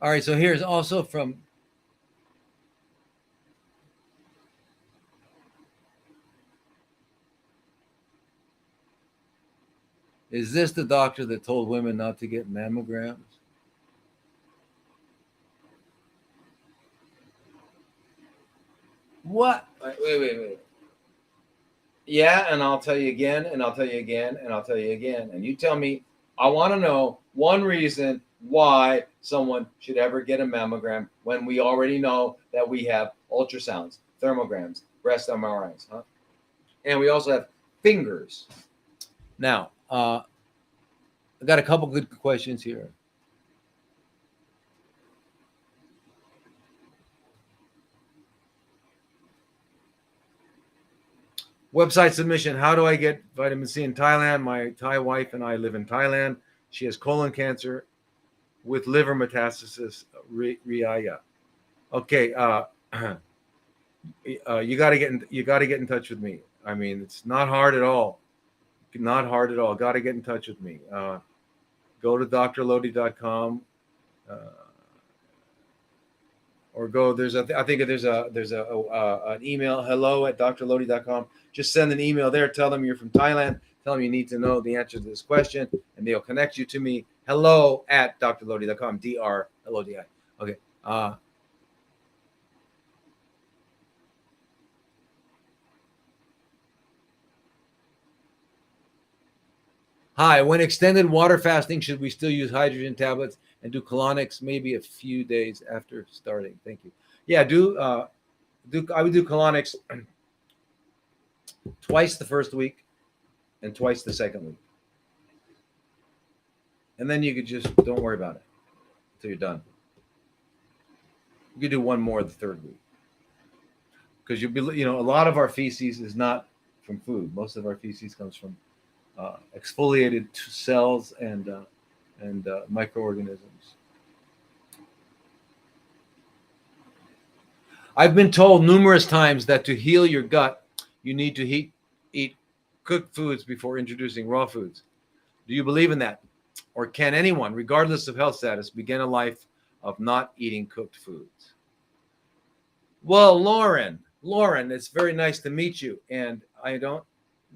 All right, so here's also from. Is this the doctor that told women not to get mammograms? What? Wait. Yeah, and I'll tell you again, and I'll tell you again, and I'll tell you again. And you tell me, I want to know one reason why someone should ever get a mammogram when we already know that we have ultrasounds, thermograms, breast MRIs, huh? And we also have fingers. Now, I got a couple good questions here. Website submission. How do I get vitamin C in Thailand? My Thai wife and I live in Thailand. She has colon cancer with liver metastasis. Riaya. Okay. You got to get in touch with me. I mean, it's not hard at all. Not hard at all. Got to get in touch with me. Go to drlodi.com. Or go. I think there's an email, hello@drlodi.com. Just send an email there. Tell them you're from Thailand. Tell them you need to know the answer to this question, and they'll connect you to me. hello@drlodi.com. DRLODI. Okay. Hi. When extended water fasting, should we still use hydrogen tablets and do colonics maybe a few days after starting? Thank you. Yeah. I would do colonics twice the first week and twice the second week. And then you could just don't worry about it until you're done. You could do one more the third week because you'll be, a lot of our feces is not from food. Most of our feces comes from exfoliated cells and microorganisms. I've been told numerous times that to heal your gut, you need to eat cooked foods before introducing raw foods. Do you believe in that? Or can anyone, regardless of health status, begin a life of not eating cooked foods? Well, Lauren, it's very nice to meet you. And I don't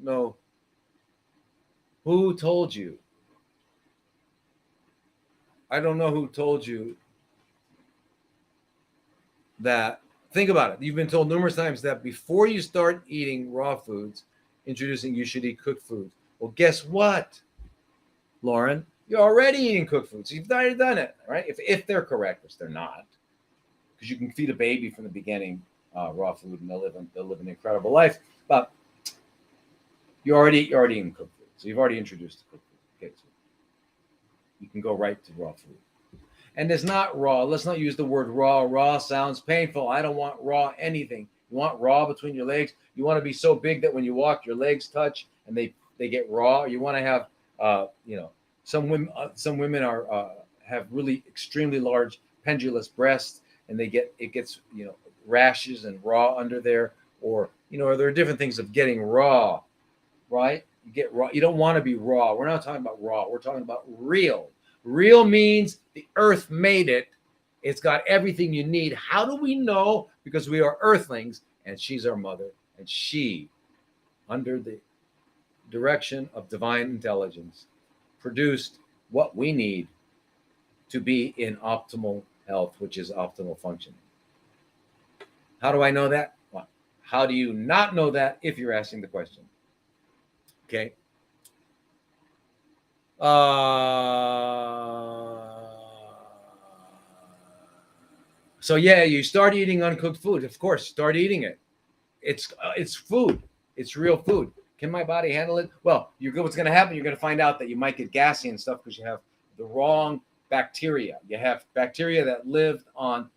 know who told you. I don't know who told you that. Think about it. You've been told numerous times that before you start eating raw foods, you should eat cooked foods. Well, guess what, Lauren? You're already eating cooked foods. You've already done it, right? If they're correct, which they're not, because you can feed a baby from the beginning raw food and they'll live an incredible life. But you're already eating cooked food, so you've already introduced the cooked food. Okay, so you can go right to raw food. And it's not raw. Let's not use the word raw. Raw sounds painful. I don't want raw anything. You want raw between your legs. You want to be so big that when you walk, your legs touch and they get raw. You want to have, some women have really extremely large pendulous breasts, and it gets rashes and raw under there, or there are different things of getting raw, right? You get raw. You don't want to be raw. We're not talking about raw. We're talking about real. Real means the earth made it. It's got everything you need. How do we know? Because we are earthlings, and she's our mother, and she, under the direction of divine intelligence, produced what we need to be in optimal health, which is optimal functioning. How do I know that? Well, how do you not know that if you're asking the question? Okay. So yeah, you start eating uncooked food. Of course, start eating it. It's food. It's real food. Can my body handle it? Well, what's going to happen? You're going to find out that you might get gassy and stuff because you have the wrong bacteria. You have bacteria that lived on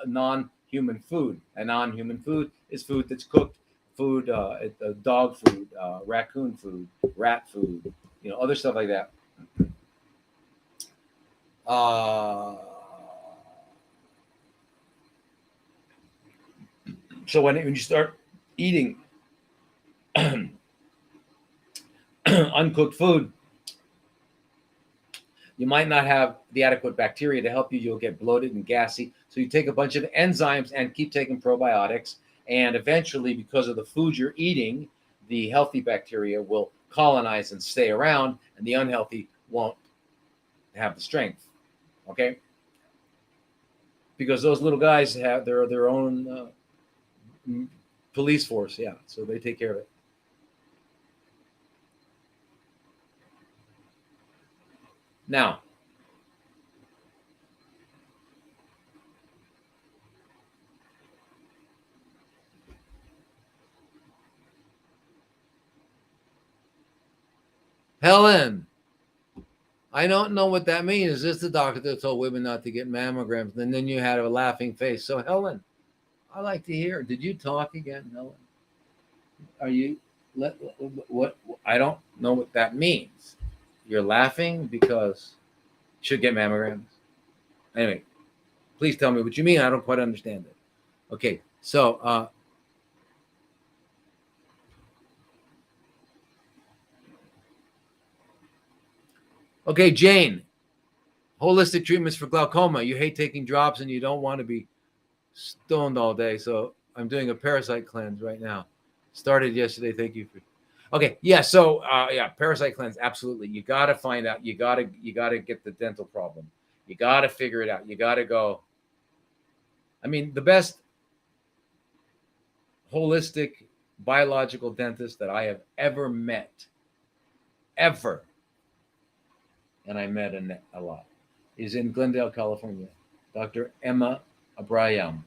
non-human food. And non-human food is food that's cooked. Food, dog food, raccoon food, rat food, other stuff like that. Uh, so when you start eating uncooked food, you might not have the adequate bacteria to help you. You'll get bloated and gassy. So you take a bunch of enzymes and keep taking probiotics. And eventually, because of the food you're eating, the healthy bacteria will colonize and stay around, and the unhealthy won't have the strength. Okay? Because those little guys have their own police force. Yeah. So they take care of it. Now, Helen, I don't know what that means. Is this the doctor that told women not to get mammograms? And then you had a laughing face. So, Helen, I like to hear. Did you talk again, Helen? Are you? What? I don't know what that means. You're laughing because you should get mammograms. Anyway, please tell me what you mean. I don't quite understand it. Okay, so okay, Jane. Holistic treatments for glaucoma. You hate taking drops and you don't want to be stoned all day. So I'm doing a parasite cleanse right now. Started yesterday. Thank you for. Okay, yeah. So yeah, parasite cleanse. Absolutely. You got to find out. You got to get the dental problem. You got to figure it out. You got to go. I mean, the best holistic biological dentist that I have ever met, ever, and I met a lot, is in Glendale, California. Dr. Emma Abraham.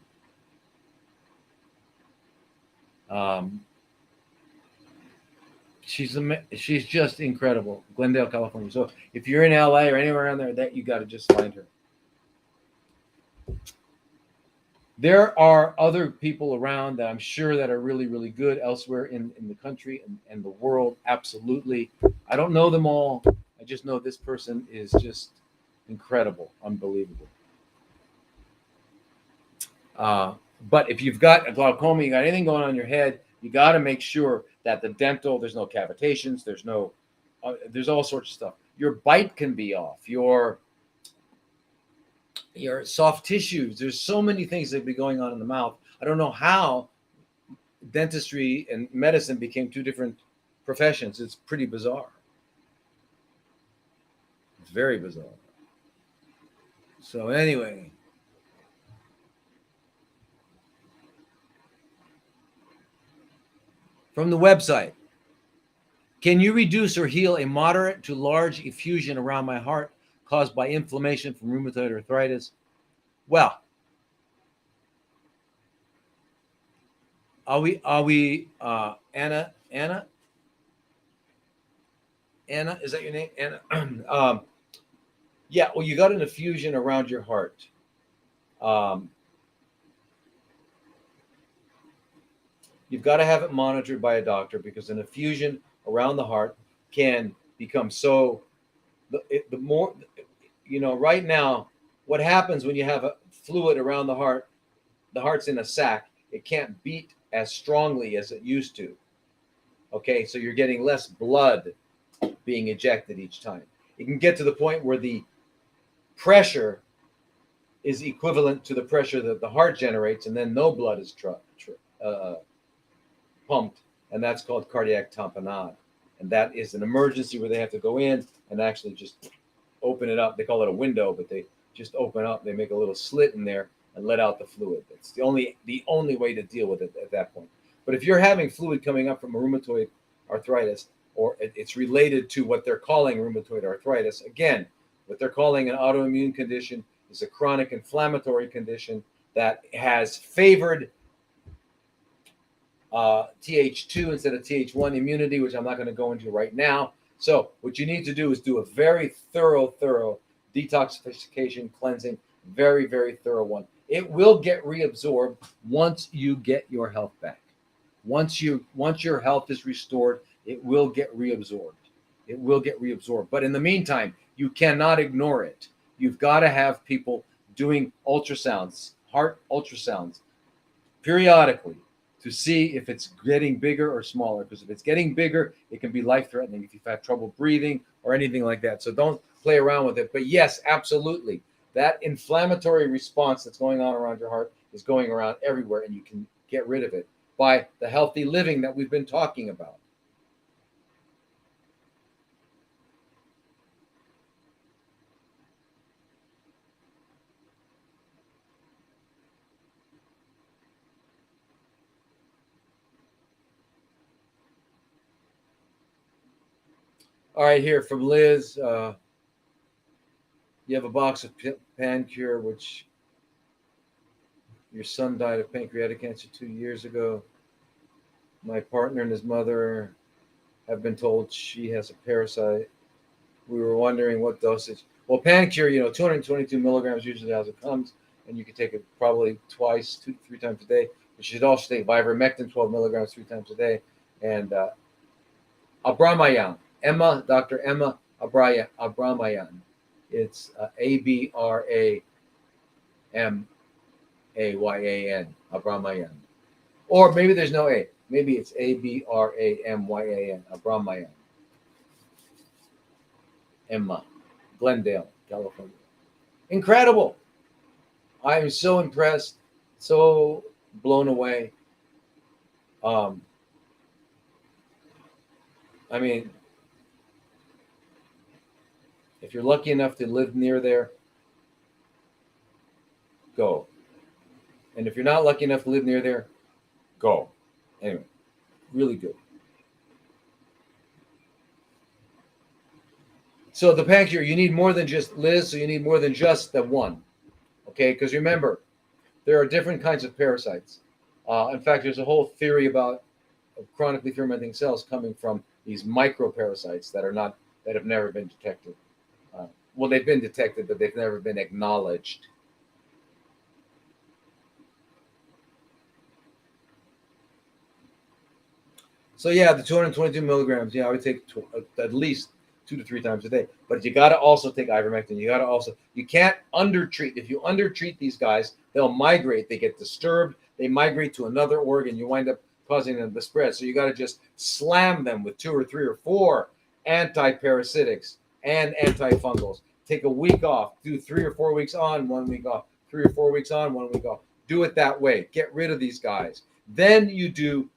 She's just incredible. Glendale, California. So if you're in LA or anywhere around there, that you got to just find her. There are other people around that I'm sure that are really, really good elsewhere in the country and the world. Absolutely. I don't know them all. I just know this person is just incredible, unbelievable. But if you've got a glaucoma, you got anything going on in your head, you got to make sure that the dental, there's no cavitations, there's all sorts of stuff. Your bite can be off. Your soft tissues. There's so many things that be going on in the mouth. I don't know how dentistry and medicine became two different professions. It's pretty bizarre. It's very bizarre. So anyway, from the website, can you reduce or heal a moderate to large effusion around my heart caused by inflammation from rheumatoid arthritis? Well, are we Anna, is that your name? Anna. Yeah, well, you got an effusion around your heart. You've got to have it monitored by a doctor because an effusion around the heart can become so the more right now what happens when you have a fluid around the heart's in a sac, it can't beat as strongly as it used to. Okay, so you're getting less blood being ejected each time. It can get to the point where the pressure is equivalent to the pressure that the heart generates, and then no blood is pumped, and that's called cardiac tamponade. And that is an emergency where they have to go in and actually just open it up. They call it a window, but they just open up. They make a little slit in there and let out the fluid. That's the only way to deal with it at that point. But if you're having fluid coming up from rheumatoid arthritis, or it's related to what they're calling rheumatoid arthritis, again, what they're calling an autoimmune condition is a chronic inflammatory condition that has favored Th2 instead of Th1 immunity, which I'm not going to go into right now. So what you need to do is do a very thorough detoxification, cleansing, very, very thorough one. It will get reabsorbed once you get your health back. Once your health is restored, it will get reabsorbed. It will get reabsorbed. But in the meantime, you cannot ignore it. You've got to have people doing ultrasounds, heart ultrasounds, periodically to see if it's getting bigger or smaller. Because if it's getting bigger, it can be life-threatening if you've had trouble breathing or anything like that. So don't play around with it. But yes, absolutely. That inflammatory response that's going on around your heart is going around everywhere, and you can get rid of it by the healthy living that we've been talking about. All right, here from Liz. You have a box of Pancure, which your son died of pancreatic cancer 2 years ago. My partner and his mother have been told she has a parasite. We were wondering what dosage. Well, Pancure, 222 milligrams usually as it comes, and you can take it probably twice, 2 to 3 times a day. But you should also take Ivermectin, 12 milligrams 3 times a day, and Abramayan. Dr. Emma Abramayan. It's Abramayan. Abramayan. Or maybe there's no A. Maybe it's Abramayan. Abramayan. Emma. Glendale, California. Incredible. I'm so impressed, so blown away. I mean, if you're lucky enough to live near there, go. And if you're not lucky enough to live near there, go. Anyway, really good. So the Pancure, you need more than just Liz, so you need more than just the one. Okay, because remember, there are different kinds of parasites. In fact, there's a whole theory about chronically fermenting cells coming from these microparasites that have never been detected. Well, they've been detected, but they've never been acknowledged. So yeah, the 222 milligrams. Yeah, I would take at least 2 to 3 times a day. But you got to also take ivermectin. You can't undertreat. If you undertreat these guys, they'll migrate. They get disturbed. They migrate to another organ. You wind up causing them to spread. So you got to just slam them with 2 or 3 or 4 anti-parasitics and antifungals. Take a week off. Do 3 or 4 weeks on, 1 week off. 3 or 4 weeks on, 1 week off. Do it that way. Get rid of these guys. Then you do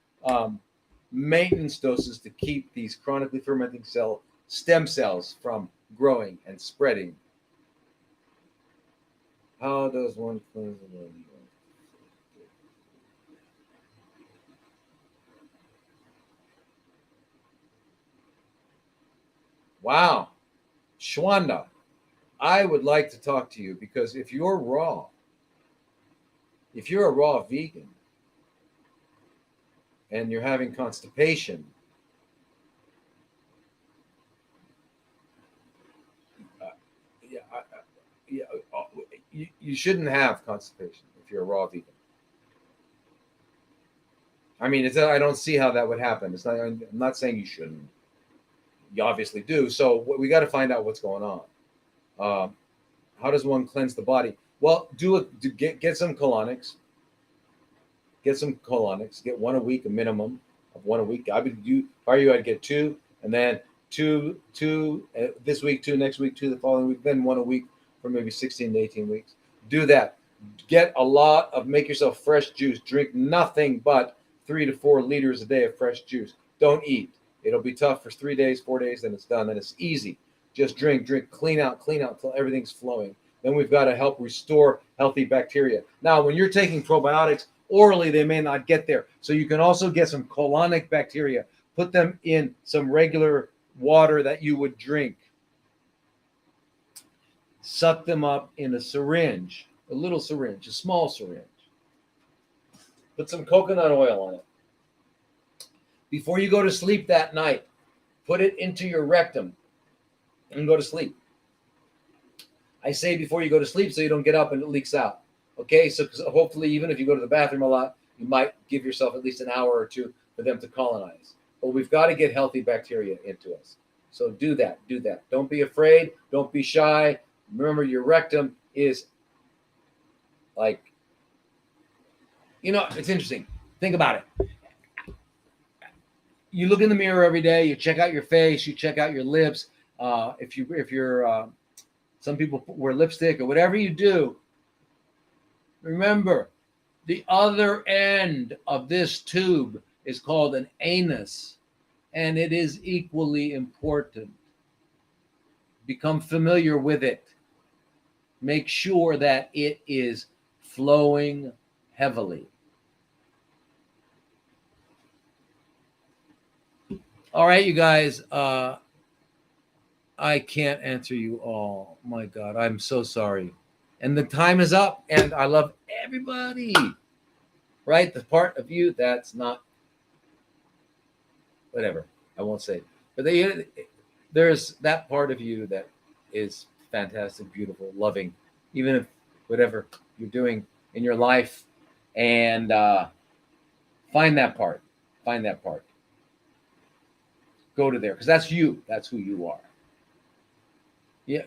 maintenance doses to keep these chronically fermenting stem cells from growing and spreading. How does one cleanse the body? Wow. Shwanda, I would like to talk to you because if you're a raw vegan and you're having constipation, you shouldn't have constipation if you're a raw vegan. I mean, I don't see how that would happen. I'm not saying you shouldn't. You obviously do. So we got to find out what's going on. How does one cleanse the body? Well, get some colonics. Get some colonics. Get 1 a week, a minimum of 1 a week. I'd get 2, and then two this week, 2 next week, 2 the following week, then 1 a week for maybe 16 to 18 weeks. Do that. Make yourself fresh juice. Drink nothing but 3 to 4 liters a day of fresh juice. Don't eat. It'll be tough for 3 days, 4 days, then it's done. Then it's easy. Just drink, clean out until everything's flowing. Then we've got to help restore healthy bacteria. Now, when you're taking probiotics orally, they may not get there. So you can also get some colonic bacteria. Put them in some regular water that you would drink. Suck them up in a syringe, a small syringe. Put some coconut oil on it. Before you go to sleep that night, put it into your rectum and go to sleep. I say before you go to sleep so you don't get up and it leaks out. Okay, so hopefully even if you go to the bathroom a lot, you might give yourself at least an hour or 2 for them to colonize. But we've got to get healthy bacteria into us. So do that. Don't be afraid. Don't be shy. Remember, your rectum is like, it's interesting. Think about it. You look in the mirror every day. You check out your face. You check out your lips. If you're some people wear lipstick or whatever you do. Remember, the other end of this tube is called an anus, and it is equally important. Become familiar with it. Make sure that it is flowing heavily. All right, you guys. I can't answer you all. My God, I'm so sorry. And the time is up, and I love everybody. Right? The part of you that's not, whatever, I won't say. But there's that part of you that is fantastic, beautiful, loving, even if whatever you're doing in your life. And find that part. Find that part. Go to there, because that's you. That's who you are. Yeah,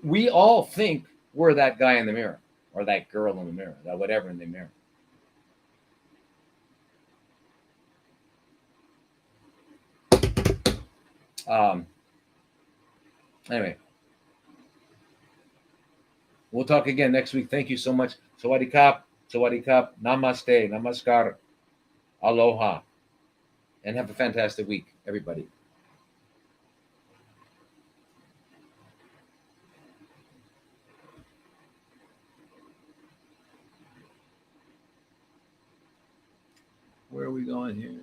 we all think we're that guy in the mirror or that girl in the mirror, that whatever in the mirror. Anyway, we'll talk again next week. Thank you so much. Sawadee kap, namaste, namaskar, aloha, and have a fantastic week, everybody. Where are we going here?